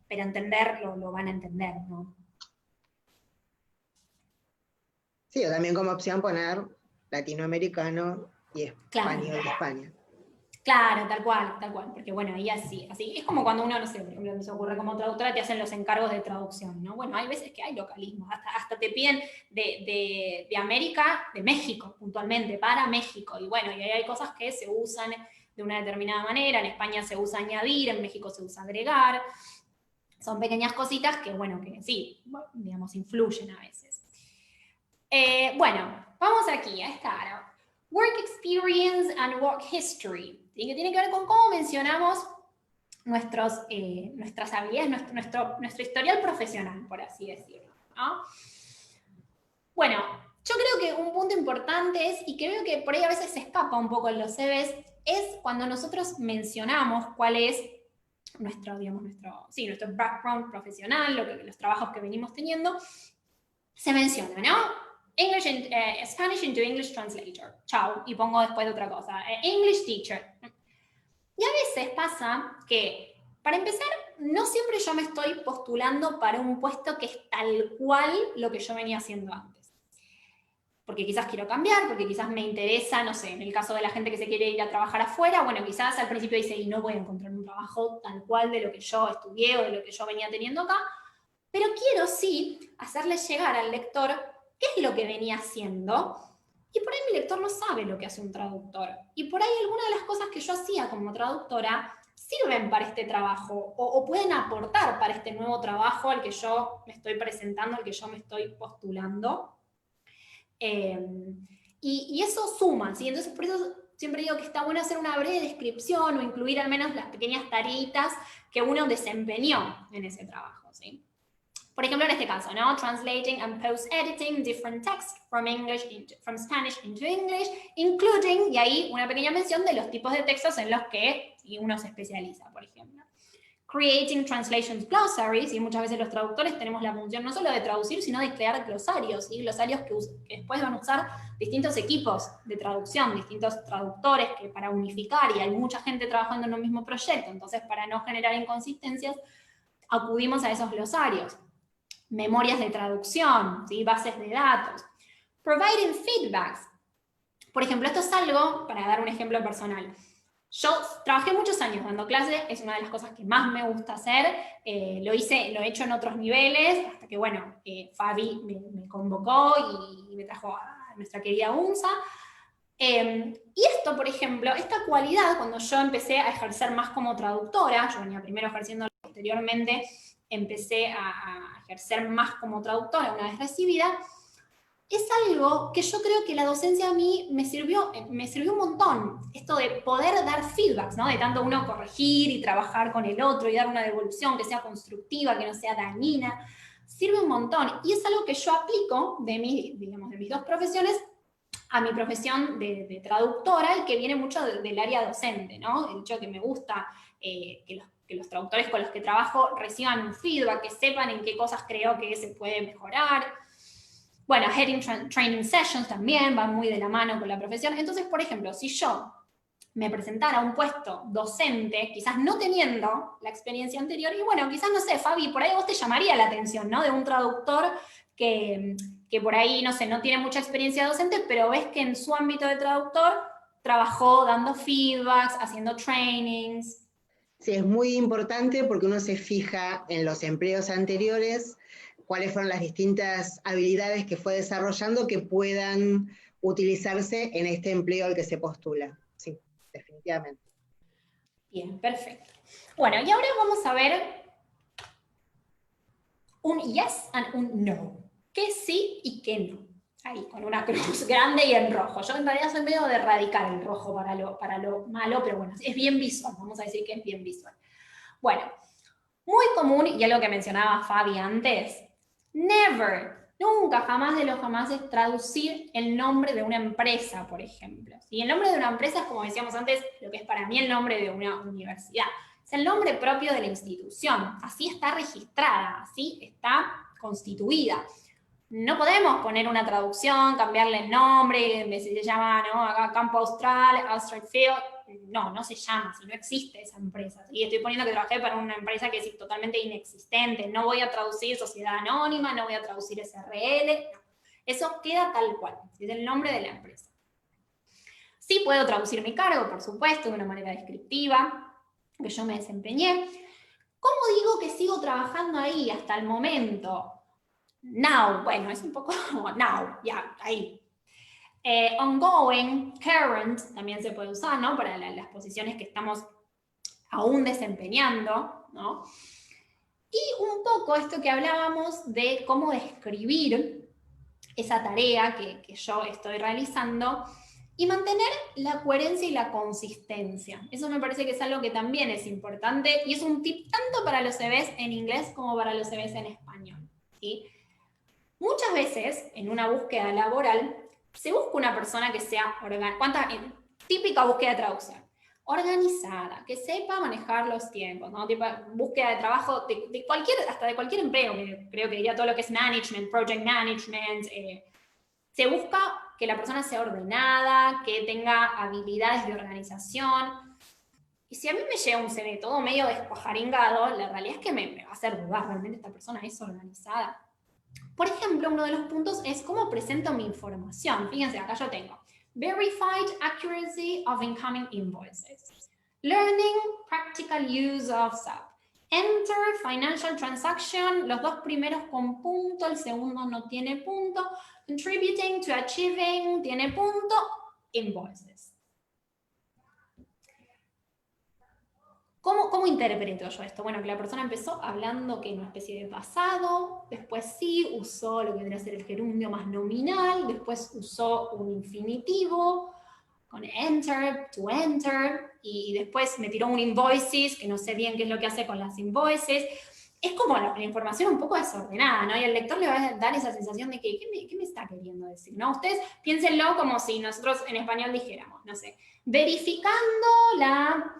pero entenderlo lo van a entender, ¿no? Sí, o también como opción poner latinoamericano y español de España. Claro, tal cual, porque bueno, ahí así. Es como cuando uno, no sé, por ejemplo, me se ocurre como traductora, te hacen los encargos de traducción, ¿no? Bueno, hay veces que hay localismos, hasta te piden de América, de México, puntualmente, para México, y bueno, y ahí hay cosas que se usan de una determinada manera, en España se usa añadir, en México se usa agregar, son pequeñas cositas que, bueno, que sí, digamos, influyen a veces. Bueno, vamos aquí, a esta área. Work experience and work history, ¿sí? Que tiene que ver con cómo mencionamos nuestras habilidades, nuestro historial profesional, por así decirlo, ¿no? Bueno, yo creo que un punto importante es, y creo que por ahí a veces se escapa un poco en los CVs, es cuando nosotros mencionamos cuál es nuestro background profesional, los trabajos que venimos teniendo, se menciona, ¿no? Spanish into English translator. Chao. Y pongo después otra cosa. English teacher. Y a veces pasa que, para empezar, no siempre yo me estoy postulando para un puesto que es tal cual lo que yo venía haciendo antes. Porque quizás quiero cambiar, porque quizás me interesa, no sé, en el caso de la gente que se quiere ir a trabajar afuera, bueno, quizás al principio dice, y no voy a encontrar un trabajo tal cual de lo que yo estudié o de lo que yo venía teniendo acá, pero quiero sí hacerle llegar al lector qué es lo que venía haciendo, y por ahí mi lector no sabe lo que hace un traductor, y por ahí algunas de las cosas que yo hacía como traductora sirven para este trabajo, o pueden aportar para este nuevo trabajo al que yo me estoy presentando, al que yo me estoy postulando. Y eso suma, ¿sí? Entonces, por eso siempre digo que está bueno hacer una breve descripción o incluir al menos las pequeñas tareitas que uno desempeñó en ese trabajo, ¿sí? Por ejemplo, en este caso, ¿no? Translating and post-editing different text from Spanish into English, including, y ahí una pequeña mención de los tipos de textos en los que uno se especializa, por ejemplo. Creating translations glossaries, y muchas veces los traductores tenemos la función no solo de traducir, sino de crear glosarios, ¿sí? Glosarios que después van a usar distintos equipos de traducción, distintos traductores que para unificar, y hay mucha gente trabajando en un mismo proyecto, entonces para no generar inconsistencias, acudimos a esos glosarios. Memorias de traducción, ¿sí? Bases de datos. Providing feedbacks. Por ejemplo, esto es algo, para dar un ejemplo personal. Yo trabajé muchos años dando clases, es una de las cosas que más me gusta hacer, lo he hecho en otros niveles, hasta que, bueno, Fabi me convocó y me trajo a nuestra querida UNSA. Y esto, por ejemplo, esta cualidad, cuando yo empecé a ejercer más como traductora, yo venía primero ejerciendo, posteriormente empecé a ejercer más como traductora una vez recibida, es algo que yo creo que la docencia a mí me sirvió un montón. Esto de poder dar feedbacks, ¿no? De tanto uno corregir y trabajar con el otro y dar una devolución que sea constructiva, que no sea dañina, sirve un montón. Y es algo que yo aplico de mis dos profesiones a mi profesión de traductora, y que viene mucho del área docente, ¿no? El hecho de que me gusta que los traductores con los que trabajo reciban un feedback, que sepan en qué cosas creo que se puede mejorar. Bueno, heading training sessions también van muy de la mano con la profesión. Entonces, por ejemplo, si yo me presentara a un puesto docente, quizás no teniendo la experiencia anterior, y bueno, quizás, no sé, Fabi, por ahí vos te llamaría la atención, ¿no? De un traductor que por ahí, no sé, no tiene mucha experiencia docente, pero ves que en su ámbito de traductor trabajó dando feedbacks, haciendo trainings. Sí, es muy importante porque uno se fija en los empleos anteriores, cuáles fueron las distintas habilidades que fue desarrollando que puedan utilizarse en este empleo al que se postula. Sí, definitivamente. Bien, perfecto. Bueno, y ahora vamos a ver un yes and un no. ¿Qué sí y qué no? Ahí, con una cruz grande y en rojo. Yo en realidad soy medio de radical el rojo para lo malo, pero bueno, es bien visual. Vamos a decir que es bien visual. Bueno, muy común, y algo que mencionaba Fabi antes, never, nunca, jamás de los jamás, es traducir el nombre de una empresa, por ejemplo. Y el nombre de una empresa es, como decíamos antes, lo que es para mí el nombre de una universidad. Es el nombre propio de la institución. Así está registrada, así está constituida. No podemos poner una traducción, cambiarle el nombre, se llama, ¿no? Acá Campo Austral, Austral Field. No se llama, si no existe esa empresa. Y estoy poniendo que trabajé para una empresa que es totalmente inexistente. No voy a traducir sociedad anónima, no voy a traducir SRL. No. Eso queda tal cual. Es el nombre de la empresa. Sí puedo traducir mi cargo, por supuesto, de una manera descriptiva, que yo me desempeñé. ¿Cómo digo que sigo trabajando ahí hasta el momento? Now, bueno, es un poco now, ya, ahí. Ongoing, current, también se puede usar, ¿no? Para las posiciones que estamos aún desempeñando, ¿no? Y un poco esto que hablábamos de cómo describir esa tarea que yo estoy realizando y mantener la coherencia y la consistencia. Eso me parece que es algo que también es importante y es un tip tanto para los CVs en inglés como para los CVs en español, ¿sí? Muchas veces, en una búsqueda laboral, se busca una persona que sea típica búsqueda de traducción, organizada, que sepa manejar los tiempos, ¿no? Tipo, búsqueda de trabajo hasta de cualquier empleo, que creo que diría todo lo que es management, project management, Se busca que la persona sea ordenada, que tenga habilidades de organización. Y si a mí me llega un CV todo medio despajaringado, la realidad es que me va a hacer dudar, ¿realmente esta persona es organizada? Por ejemplo, uno de los puntos es cómo presento mi información. Fíjense, acá yo tengo verified accuracy of incoming invoices, learning practical use of SAP, enter financial transaction, los dos primeros con punto, el segundo no tiene punto, contributing to achieving tiene punto, invoices. ¿Cómo interpreto yo esto? Bueno, que la persona empezó hablando que en una especie de pasado, después sí usó lo que vendría a ser el gerundio más nominal, después usó un infinitivo con enter, to enter, y después me tiró un invoices, que no sé bien qué es lo que hace con las invoices. Es como la información un poco desordenada, ¿no? Y al lector le va a dar esa sensación de que, ¿qué me está queriendo decir? ¿No? Ustedes piénsenlo como si nosotros en español dijéramos, no sé, verificando la...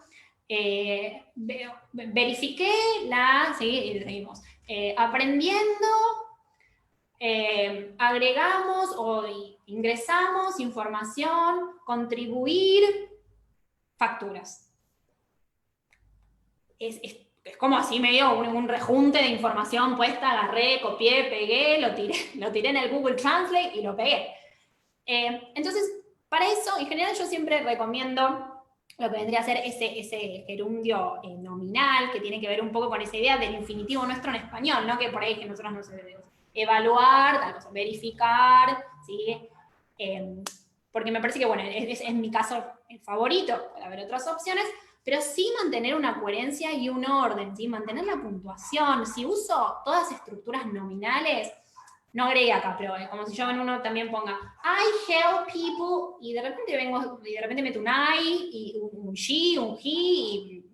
verifiqué la, seguimos, aprendiendo, agregamos o ingresamos información, contribuir, facturas. Es como así medio un rejunte de información puesta, agarré, copié, pegué, lo tiré en el Google Translate y lo pegué. Entonces, para eso, en general yo siempre recomiendo lo que vendría a ser ese gerundio nominal, que tiene que ver un poco con esa idea del infinitivo nuestro en español, ¿no? Que por ahí que nosotros no sé, evaluar, tal cosa, verificar, ¿sí? Porque me parece que, bueno, es mi caso el favorito, puede haber otras opciones, pero sí mantener una coherencia y un orden, ¿sí? Mantener la puntuación. Si uso todas estructuras nominales, no agregué acá, pero es como si yo en uno también ponga I help people y de repente meto un I y un she, un he y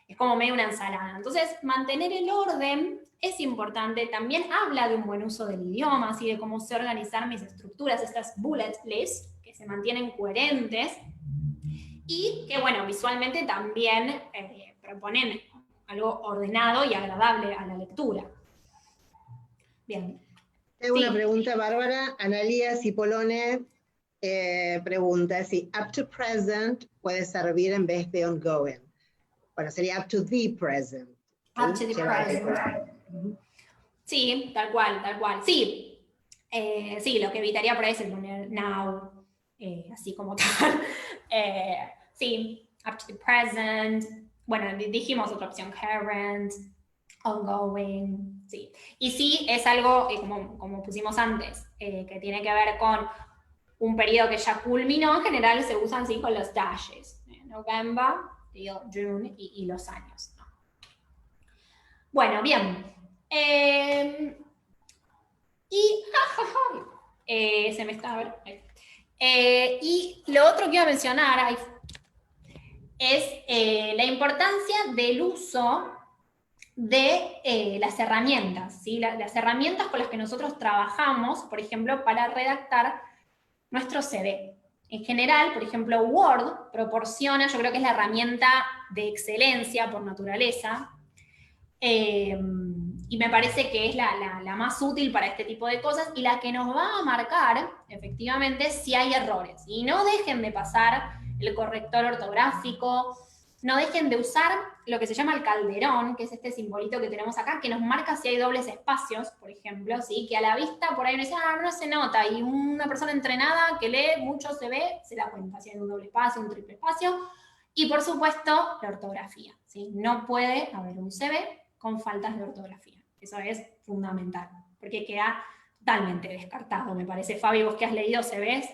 es como medio una ensalada. Entonces, mantener el orden es importante. También habla de un buen uso del idioma, así de cómo sé organizar mis estructuras, estas bullet lists, que se mantienen coherentes y que, bueno, visualmente también proponen algo ordenado y agradable a la lectura. Bien. Tengo una pregunta, Bárbara. Analía Cipolone pregunta si up to present puede servir en vez de ongoing. Bueno, sería up to the present. Up to the present. Sí, tal cual. Sí, sí, lo que evitaría por ahí es el poner now, así como tal. Sí, up to the present. Bueno, dijimos otra opción, current, ongoing, sí. Y sí, es algo, como pusimos antes, que tiene que ver con un periodo que ya culminó. En general se usan así con los dashes, November, June y los años, ¿no? Bueno, bien. Se me está... A ver, y lo otro que iba a mencionar es la importancia del uso de las herramientas, ¿sí? Las herramientas con las que nosotros trabajamos, por ejemplo, para redactar nuestro CV. En general, por ejemplo, Word proporciona, yo creo que es la herramienta de excelencia por naturaleza, y me parece que es la más útil para este tipo de cosas y la que nos va a marcar, efectivamente, si hay errores. Y no dejen de pasar el corrector ortográfico, no dejen de usar lo que se llama el calderón, que es este simbolito que tenemos acá, que nos marca si hay dobles espacios, por ejemplo, ¿sí? Que a la vista por ahí uno dice, no se nota, y una persona entrenada que lee mucho CV, se da cuenta si hay un doble espacio, un triple espacio, y por supuesto, la ortografía, ¿sí? No puede haber un CV con faltas de ortografía. Eso es fundamental, porque queda totalmente descartado, me parece. Fabi, vos que has leído CVs.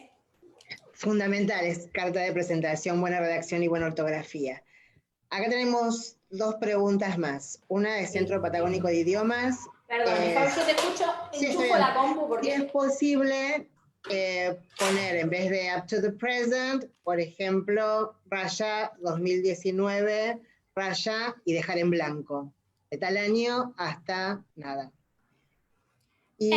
Fundamentales, carta de presentación, buena redacción y buena ortografía. Acá tenemos dos preguntas más. Una de Centro Patagónico de Idiomas. Perdón, Fabi, yo te escucho, enchufo la compu porque... Si es posible poner en vez de up to the present, por ejemplo, raya 2019, raya y dejar en blanco. De tal año hasta nada. Sí,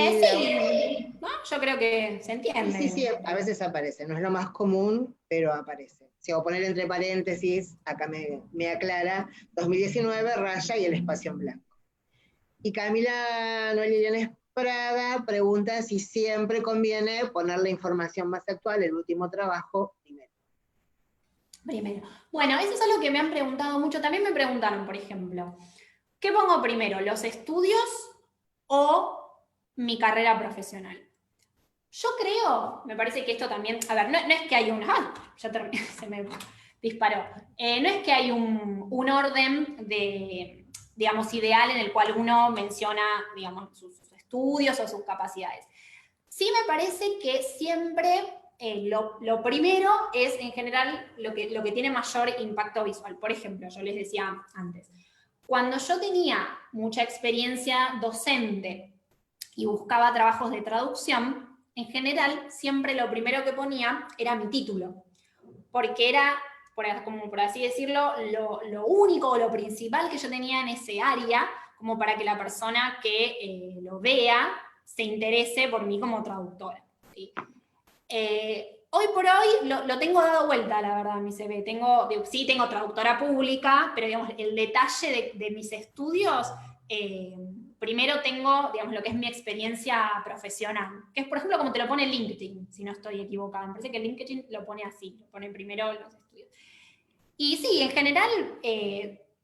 ¿no? Yo creo que se entiende. Sí, a veces aparece, no es lo más común, pero aparece. Si hago poner entre paréntesis, acá me aclara, 2019, raya y el espacio en blanco. Y Camila Noel Irianes Prada pregunta si siempre conviene poner la información más actual, el último trabajo, primero. Primero. Bueno, eso es algo que me han preguntado mucho. También me preguntaron, por ejemplo, ¿qué pongo primero, los estudios o mi carrera profesional? Yo creo, me parece que esto también, a ver, no es que hay un, ya terminé, se me disparó, no es que hay un orden de, digamos, ideal en el cual uno menciona, digamos, sus estudios o sus capacidades. Sí me parece que siempre lo primero es, en general, lo que tiene mayor impacto visual. Por ejemplo, yo les decía antes, cuando yo tenía mucha experiencia docente y buscaba trabajos de traducción, en general, siempre lo primero que ponía era mi título, porque era, como por así decirlo, lo único o lo principal que yo tenía en ese área, como para que la persona que lo vea se interese por mí como traductora. ¿Sí? Hoy por hoy lo tengo dado vuelta, la verdad, mi CV. Sí, tengo traductora pública, pero digamos, el detalle de mis estudios, primero tengo, digamos, lo que es mi experiencia profesional, que es, por ejemplo, como te lo pone LinkedIn, si no estoy equivocada. Me parece que LinkedIn lo pone así, lo pone primero los estudios. Y sí, en general,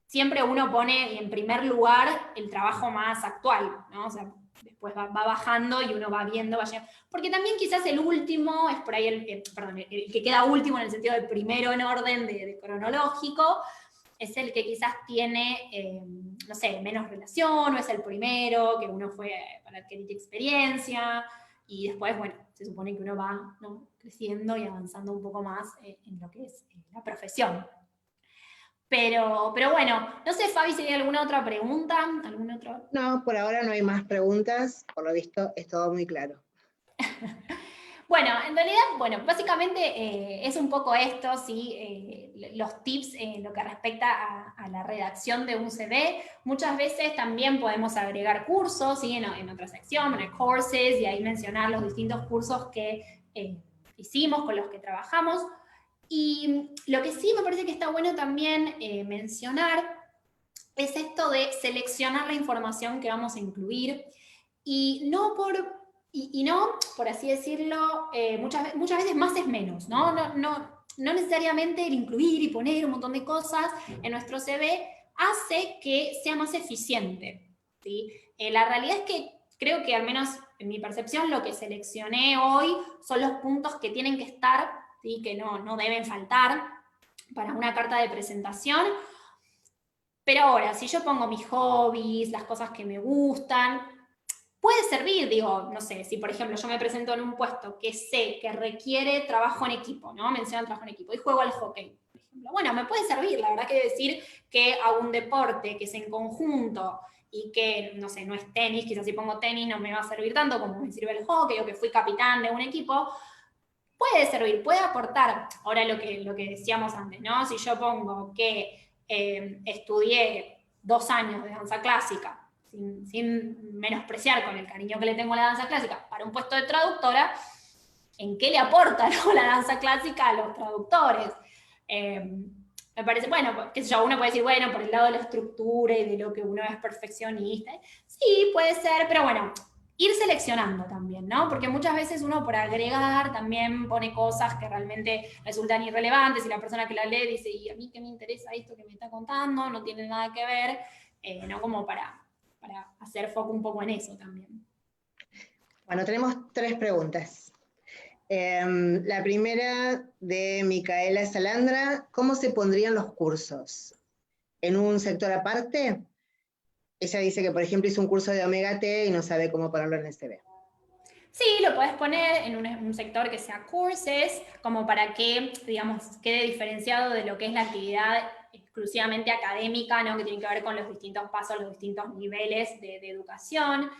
siempre uno pone en primer lugar el trabajo más actual, ¿no? O sea, después va bajando y uno va viendo, porque también quizás el último es por ahí el que queda último en el sentido del primero en orden de cronológico, es el que quizás tiene, no sé, menos relación, o es el primero, que uno fue para adquirir experiencia, y después, bueno, se supone que uno va, ¿no?, creciendo y avanzando un poco más en lo que es la profesión. Pero bueno, no sé, Fabi, si hay alguna otra pregunta, algún otro. No, por ahora no hay más preguntas, por lo visto es todo muy claro. Bueno, en realidad, bueno, básicamente es un poco esto, ¿sí? Los tips en lo que respecta a la redacción de un CV. Muchas veces también podemos agregar cursos, ¿sí? En otra sección, en el courses, y ahí mencionar los distintos cursos que hicimos, con los que trabajamos. Y lo que sí me parece que está bueno también mencionar es esto de seleccionar la información que vamos a incluir y no por así decirlo, muchas veces más es menos, ¿no? No necesariamente el incluir y poner un montón de cosas en nuestro CV hace que sea más eficiente, ¿sí? La realidad es que creo que al menos en mi percepción lo que seleccioné hoy son los puntos que tienen que estar, ¿sí?, que no deben faltar para una carta de presentación. Pero ahora, si yo pongo mis hobbies, las cosas que me gustan, puede servir, digo, no sé, si por ejemplo yo me presento en un puesto que sé que requiere trabajo en equipo, ¿no? Mencionan trabajo en equipo y juego al hockey, por ejemplo. Bueno, me puede servir, la verdad que decir que hago un deporte que es en conjunto y que, no sé, no es tenis, quizás si pongo tenis no me va a servir tanto como me sirve el hockey, o que fui capitán de un equipo, puede servir, puede aportar. Ahora lo que decíamos antes, ¿no? Si yo pongo que estudié 2 años de danza clásica, sin menospreciar con el cariño que le tengo a la danza clásica, para un puesto de traductora, ¿en qué le aporta, ¿no?, la danza clásica a los traductores? Me parece, bueno, qué sé yo, uno puede decir, bueno, por el lado de la estructura y de lo que uno es perfeccionista. Sí, puede ser, pero bueno, ir seleccionando también, ¿no? Porque muchas veces uno por agregar también pone cosas que realmente resultan irrelevantes y la persona que la lee dice, ¿y a mí qué me interesa esto que me está contando? No tiene nada que ver, ¿no? Como para hacer foco un poco en eso también. Bueno, tenemos 3 preguntas. La primera de Micaela Salandra, ¿cómo se pondrían los cursos? ¿En un sector aparte? Ella dice que, por ejemplo, hizo un curso de Omega T y no sabe cómo ponerlo en el CV. Sí, lo puedes poner en un sector que sea courses, como para que, digamos, quede diferenciado de lo que es la actividad exclusivamente académica, ¿no?, que tiene que ver con los distintos pasos, los distintos niveles de educación.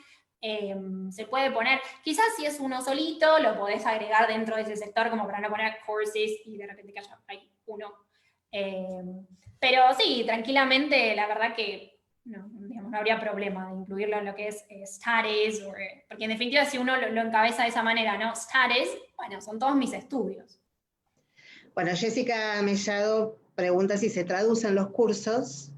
Se puede poner, quizás si es uno solito, lo podés agregar dentro de ese sector, como para no poner courses y de repente que haya ahí uno. Pero sí, tranquilamente, la verdad que no, digamos, no habría problema de incluirlo en lo que es studies, porque en definitiva si uno lo encabeza de esa manera, ¿no? Studies, bueno, son todos mis estudios. Bueno, Jessica Mellado pregunta si se traducen los cursos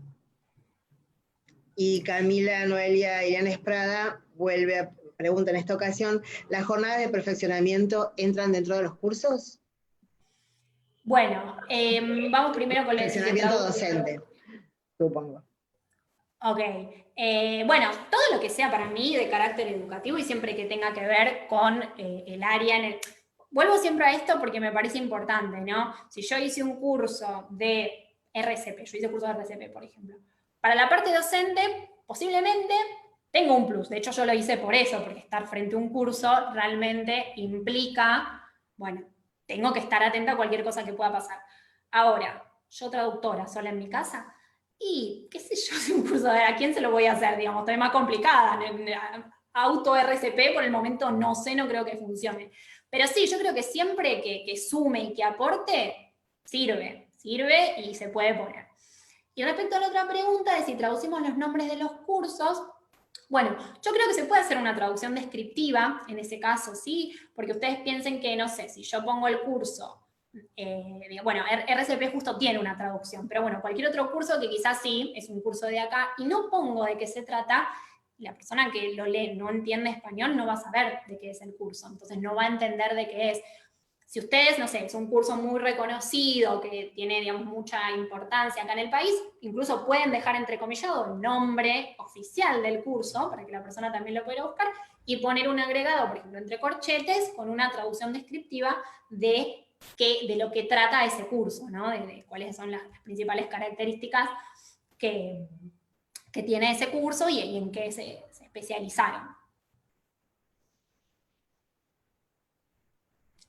y Camila Noelia Irán Esprada vuelve pregunta en esta ocasión, ¿las jornadas de perfeccionamiento entran dentro de los cursos? Bueno, vamos primero con el Perfeccionamiento docente, supongo. Ok. Bueno, todo lo que sea para mí de carácter educativo y siempre que tenga que ver con el área en el... Vuelvo siempre a esto porque me parece importante, ¿no? Si yo hice un curso de RCP, yo hice curso de RCP, por ejemplo, para la parte docente, posiblemente tengo un plus. De hecho, yo lo hice por eso, porque estar frente a un curso realmente implica, bueno, tengo que estar atenta a cualquier cosa que pueda pasar. Ahora, yo traductora sola en mi casa, y qué sé yo, si un curso de a quién se lo voy a hacer, digamos, estoy más complicada. Auto RCP por el momento no sé, no creo que funcione. Pero sí, yo creo que siempre que sume y que aporte, sirve y se puede poner. Y respecto a la otra pregunta de si traducimos los nombres de los cursos, bueno, yo creo que se puede hacer una traducción descriptiva en ese caso, sí, porque ustedes piensen que, no sé, si yo pongo el curso, bueno, RCP justo tiene una traducción, pero bueno, cualquier otro curso que quizás sí, es un curso de acá, y no pongo de qué se trata, la persona que lo lee no entiende español no va a saber de qué es el curso, entonces no va a entender de qué es. Si ustedes, no sé, es un curso muy reconocido, que tiene, digamos, mucha importancia acá en el país, incluso pueden dejar entrecomillado el nombre oficial del curso, para que la persona también lo pueda buscar, y poner un agregado, por ejemplo, entre corchetes, con una traducción descriptiva de lo que trata ese curso, ¿no? De cuáles son las principales características que tiene ese curso y en qué se especializaron.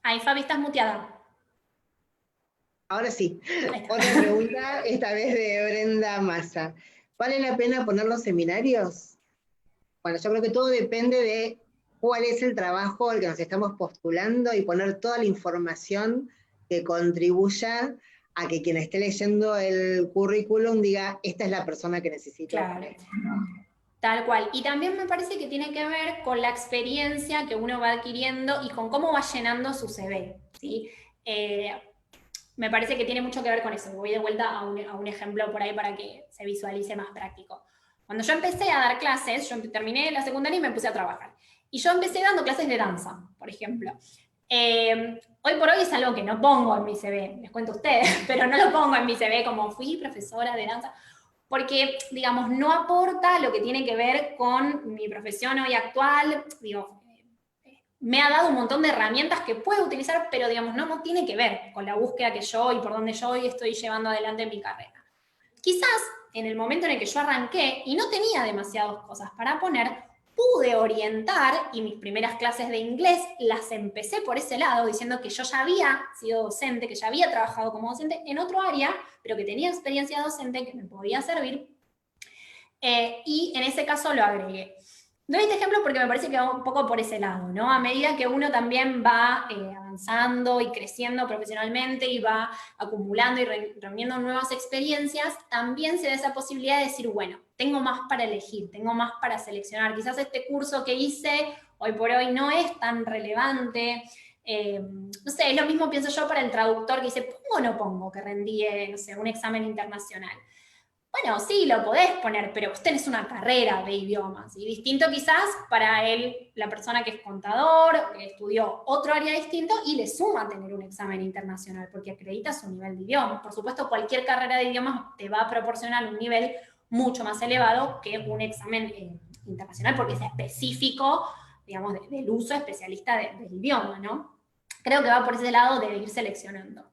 Ahí, Fabi, estás muteada. Ahora sí, otra pregunta, esta vez de Brenda Massa. ¿Vale la pena poner los seminarios? Bueno, yo creo que todo depende de cuál es el trabajo al que nos estamos postulando y poner toda la información que contribuya a que quien esté leyendo el currículum diga, esta es la persona que necesito. Claro. Tal cual. Y también me parece que tiene que ver con la experiencia que uno va adquiriendo y con cómo va llenando su CV, ¿sí? Me parece que tiene mucho que ver con eso. Voy de vuelta a un ejemplo por ahí para que se visualice más práctico. Cuando yo empecé a dar clases, yo terminé la secundaria y me puse a trabajar. Y yo empecé dando clases de danza, por ejemplo. Hoy por hoy es algo que no pongo en mi CV, les cuento a ustedes, pero no lo pongo en mi CV como fui profesora de danza, porque, digamos, no aporta lo que tiene que ver con mi profesión hoy actual. Digo, me ha dado un montón de herramientas que puedo utilizar, pero, digamos, no tiene que ver con la búsqueda que yo y por donde yo hoy estoy llevando adelante mi carrera. Quizás en el momento en el que yo arranqué y no tenía demasiadas cosas para poner, pude orientar, y mis primeras clases de inglés las empecé por ese lado, diciendo que yo ya había sido docente, que ya había trabajado como docente en otro área, pero que tenía experiencia docente que me podía servir, y en ese caso lo agregué. Doy este ejemplo porque me parece que va un poco por ese lado, ¿no? A medida que uno también va avanzando y creciendo profesionalmente y va acumulando y reuniendo nuevas experiencias, también se da esa posibilidad de decir, bueno, tengo más para elegir, tengo más para seleccionar. Quizás este curso que hice hoy por hoy no es tan relevante. No sé, es lo mismo pienso yo para el traductor que dice, ¿pongo o no pongo que rendí, no sé, un examen internacional? Bueno, sí, lo podés poner, pero vos tenés una carrera de idiomas, y distinto quizás para él, la persona que es contador, o que estudió otro área distinto, y le suma tener un examen internacional, porque acredita su nivel de idiomas. Por supuesto, cualquier carrera de idiomas te va a proporcionar un nivel mucho más elevado que un examen internacional, porque es específico, digamos, del uso especialista del idioma, ¿no? Creo que va por ese lado de ir seleccionando.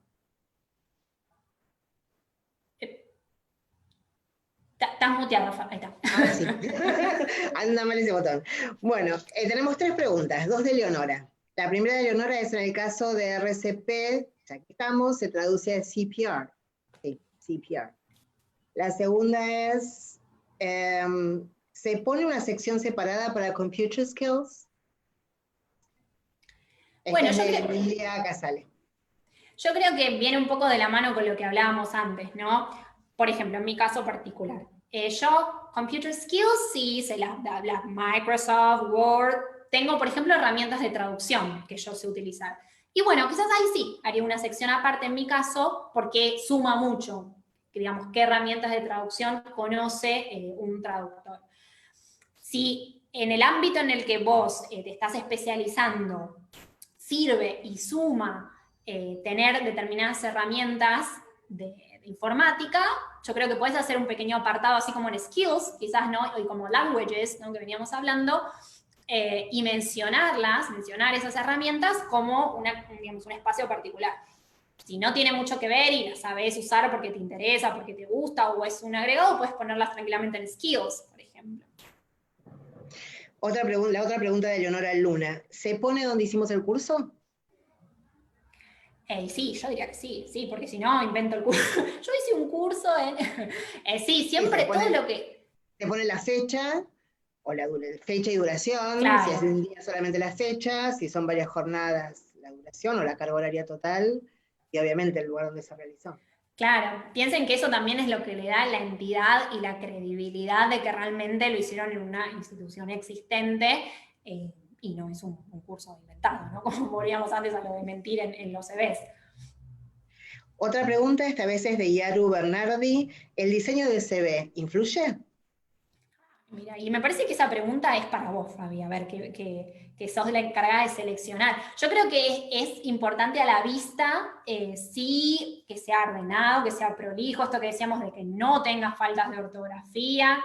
Estás muteado, ahí está. Ahora sí. Anda mal ese botón. Bueno, tenemos 3 preguntas, 2 de Leonora. La primera de Leonora es en el caso de RCP, ya que estamos, se traduce a CPR. Sí, CPR. La segunda es, ¿se pone una sección separada para Computer Skills? Bueno, Esta es de Emilia Casale. Yo creo que viene un poco de la mano con lo que hablábamos antes, ¿no? Por ejemplo, en mi caso particular. Yo, Computer Skills, sí, sé las Microsoft, Word. Tengo, por ejemplo, herramientas de traducción que yo sé utilizar. Y bueno, quizás ahí sí, haría una sección aparte en mi caso, porque suma mucho, digamos, qué herramientas de traducción conoce un traductor. Si en el ámbito en el que vos te estás especializando, sirve y suma tener determinadas herramientas de informática, yo creo que puedes hacer un pequeño apartado, así como en skills, quizás, ¿no? Y como languages, ¿no? Que veníamos hablando, y mencionar esas herramientas como digamos, un espacio particular. Si no tiene mucho que ver y las sabes usar porque te interesa, porque te gusta o es un agregado, puedes ponerlas tranquilamente en skills, por ejemplo. La otra pregunta de Leonora Luna. ¿Se pone donde hicimos el curso? Sí, yo diría que sí, porque si no, invento el curso. Yo hice un curso en... sí, siempre Sí, todo lo que... se pone la fecha, o la fecha y duración, si es Claro, un día solamente la fecha, si son varias jornadas, la duración o la carga horaria total, y obviamente el lugar donde se realizó. claro. Piensen que eso también es lo que le da la entidad y la credibilidad de que realmente lo hicieron en una institución existente y no es un curso inventado, ¿no? Como volvíamos antes a lo de mentir en los CVs. Otra pregunta, esta vez es de Yaru Bernardi. ¿El diseño del CV influye? Mira, y me parece que esa pregunta es para vos, Fabi, a ver, que sos la encargada de seleccionar. Yo creo que es importante a la vista, sí, que sea ordenado, que sea prolijo, esto que decíamos de que no tenga faltas de ortografía.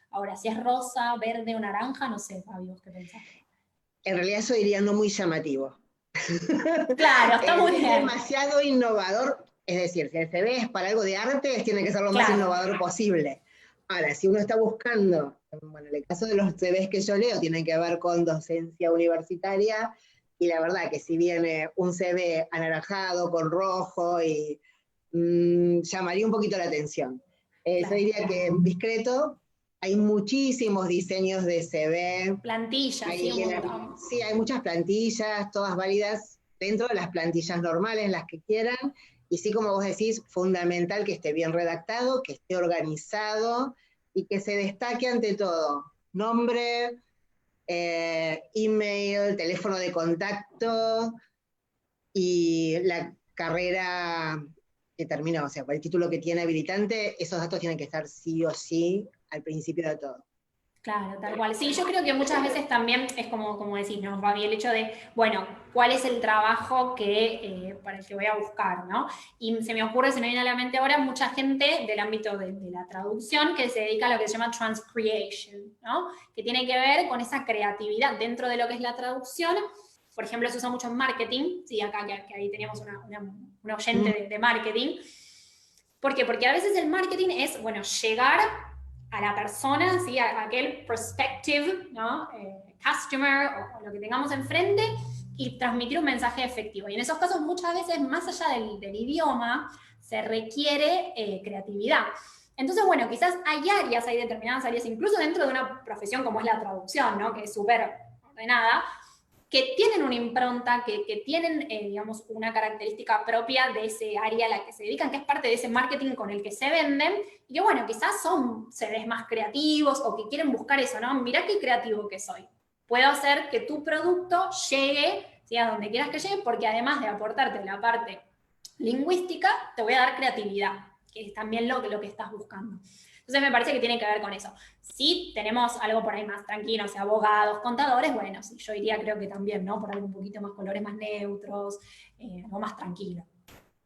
Ahora, si es rosa, verde o naranja, no sé, Fabi, ¿vos qué pensás? En realidad eso diría no muy llamativo. Claro, está muy Es bien. demasiado innovador, es decir, si el CV es para algo de arte, tiene que ser lo más Claro, innovador posible. Ahora, si uno está buscando, bueno, en el caso de los CVs que yo leo, tienen que ver con docencia universitaria, y la verdad que si viene un CV anaranjado con rojo, y llamaría un poquito la atención. Yo claro. diría que discreto, hay muchísimos diseños de CV, Plantilla, sí, un montón. sí, hay muchas plantillas, todas válidas dentro de las plantillas normales, las que quieran, y sí, como vos decís, fundamental que esté bien redactado, que esté organizado y que se destaque ante todo nombre, email, teléfono de contacto y la carrera que terminó, o sea, el título que tiene habilitante, esos datos tienen que estar sí o sí al principio de todo. Claro, tal cual. Sí, yo creo que muchas veces también es como decís, ¿no, Fabi? El hecho de, bueno, ¿cuál es el trabajo para el que voy a buscar, ¿no? Y se me ocurre, se me viene a la mente ahora, mucha gente del ámbito de la traducción que se dedica a lo que se llama transcreation, ¿no? Que tiene que ver con esa creatividad dentro de lo que es la traducción. Por ejemplo, se usa mucho en marketing, sí, acá que ahí teníamos una oyente de marketing. ¿Por qué? Porque a veces el marketing es, bueno, llegar a la persona, ¿sí? A aquel prospective, ¿no? Customer o lo que tengamos enfrente y transmitir un mensaje efectivo. Y en esos casos muchas veces, más allá del idioma, se requiere creatividad. Entonces, bueno, quizás hay determinadas áreas, incluso dentro de una profesión como es la traducción, ¿no? Que es súper ordenada, que tienen una impronta, que tienen, digamos, una característica propia de ese área a la que se dedican, que es parte de ese marketing con el que se venden, y que, bueno, quizás son seres más creativos o que quieren buscar eso, ¿no? Mirá qué creativo que soy. Puedo hacer que tu producto llegue, ¿sí? A donde quieras que llegue, porque además de aportarte la parte lingüística, te voy a dar creatividad, que es también lo que estás buscando. Entonces me parece que tiene que ver con eso. Si tenemos algo por ahí más tranquilo, o sea, abogados, contadores, bueno, sí, yo iría creo que también, ¿no? Por algo un poquito más colores más neutros, algo más tranquilo.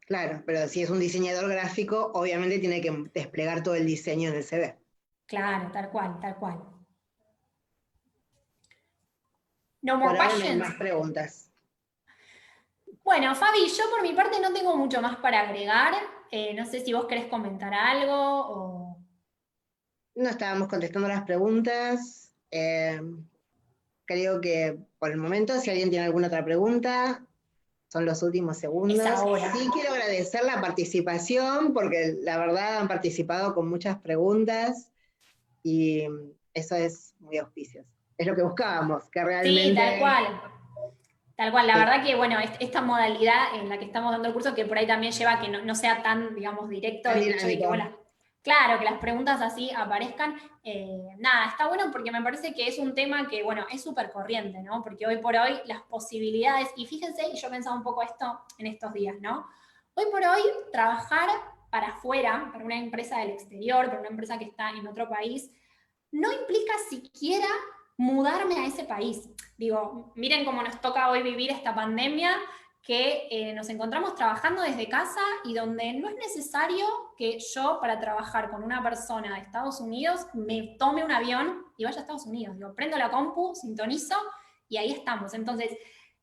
Claro, pero si es un diseñador gráfico, obviamente tiene que desplegar todo el diseño en el CV. Claro, tal cual, tal cual. No more Por ahora no hay questions. más preguntas. Bueno, Fabi, yo por mi parte no tengo mucho más para agregar. No sé si vos querés comentar algo o... No estábamos contestando las preguntas. Creo que por el momento, si alguien tiene alguna otra pregunta, son los últimos Es segundos. ahora. Sí quiero agradecer la participación, porque la verdad han participado con muchas preguntas y eso es muy auspicioso. Es lo que buscábamos, que Sí, tal realmente cual. Tal cual, la eh, verdad que, bueno, esta modalidad en la que estamos dando el curso, que por ahí también lleva a que no sea tan, digamos, directo tan el hecho de que, dinámico. bueno, claro, que las preguntas así aparezcan. Nada, está bueno porque me parece que es un tema que, bueno, es súper corriente, ¿no? Porque hoy por hoy las posibilidades, y fíjense, y yo pensaba un poco esto en estos días, ¿no? Hoy por hoy, trabajar para afuera, para una empresa del exterior, para una empresa que está en otro país, no implica siquiera mudarme a ese país. Digo, miren cómo nos toca hoy vivir esta pandemia, que nos encontramos trabajando desde casa y donde no es necesario que yo, para trabajar con una persona de Estados Unidos, me tome un avión y vaya a Estados Unidos. Digo, prendo la compu, sintonizo y ahí estamos. Entonces,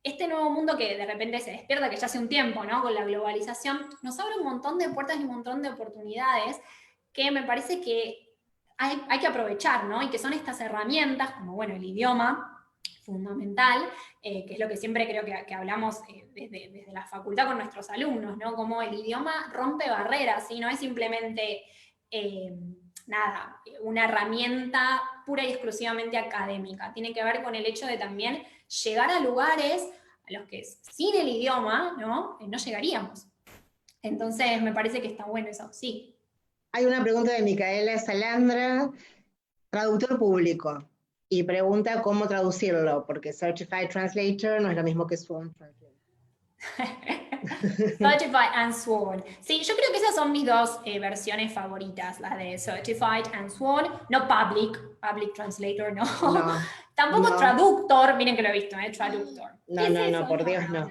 este nuevo mundo que de repente se despierta, que ya hace un tiempo, ¿no? Con la globalización, nos abre un montón de puertas y un montón de oportunidades que me parece que hay que aprovechar, ¿no? Y que son estas herramientas, como, bueno, el idioma, fundamental, que es lo que siempre creo que hablamos desde la facultad con nuestros alumnos, ¿no? Como el idioma rompe barreras, ¿sí? No es simplemente, nada, una herramienta pura y exclusivamente académica. Tiene que ver con el hecho de también llegar a lugares a los que sin el idioma, ¿no? No llegaríamos. Entonces, me parece que está bueno eso, sí. Hay una pregunta de Micaela Salandra, traductor público, y pregunta cómo traducirlo, porque Certified Translator no es lo mismo que Sworn Translator. Certified and Sworn. Sí, yo creo que esas son mis dos versiones favoritas, las de Certified and Sworn, no Public Translator, no. No. Tampoco no. Traductor, miren que lo he visto, Traductor. No, no, no, por Dios, no.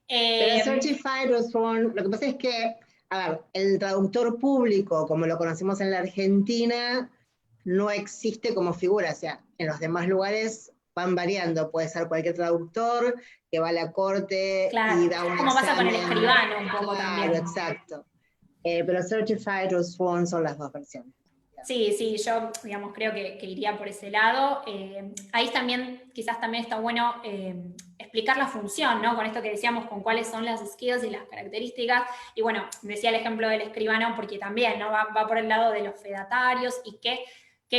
Pero Certified o Sworn, lo que pasa es que, a ver, el traductor público, como lo conocemos en la Argentina, no existe como figura, o sea, en los demás lugares van variando, puede ser cualquier traductor que va a la corte claro, y da un como examen. Pasa con el escribano un poco también. Claro, exacto. Pero Certified o Sworn son las dos versiones. Sí, yo, digamos, creo que iría por ese lado. Ahí también, quizás también está bueno explicar la función, ¿no? Con esto que decíamos, con cuáles son las skills y las características. Y bueno, decía el ejemplo del escribano, porque también, ¿no? Va por el lado de los fedatarios y qué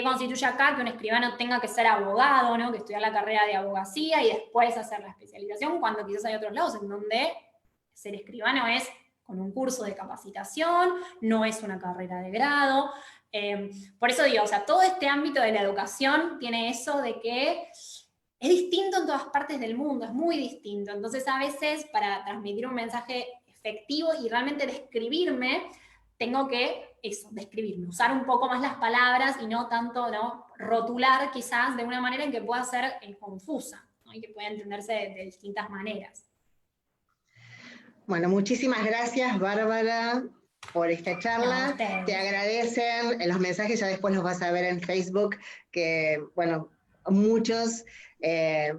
constituye acá que un escribano tenga que ser abogado, ¿no? Que estudiar la carrera de abogacía y después hacer la especialización, cuando quizás hay otros lados en donde ser escribano es con un curso de capacitación, no es una carrera de grado. Por eso digo, o sea, todo este ámbito de la educación tiene eso de que es distinto en todas partes del mundo, es muy distinto. Entonces, a veces, para transmitir un mensaje efectivo y realmente describirme, tengo que, describirme, usar un poco más las palabras y no tanto, ¿no? Rotular quizás de una manera en que pueda ser confusa, ¿no? Y que pueda entenderse de distintas maneras. Bueno, muchísimas gracias, Bárbara, por esta charla. No, te agradecen, en los mensajes ya después los vas a ver en Facebook, que, bueno, muchos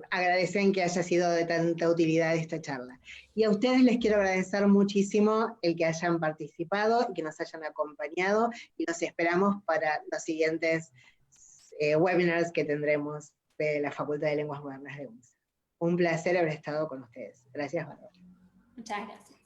agradecen que haya sido de tanta utilidad esta charla. Y a ustedes les quiero agradecer muchísimo el que hayan participado y que nos hayan acompañado, y los esperamos para los siguientes webinars que tendremos de la Facultad de Lenguas Modernas de UNSA. Un placer haber estado con ustedes. Gracias, Bárbara. Muchas gracias.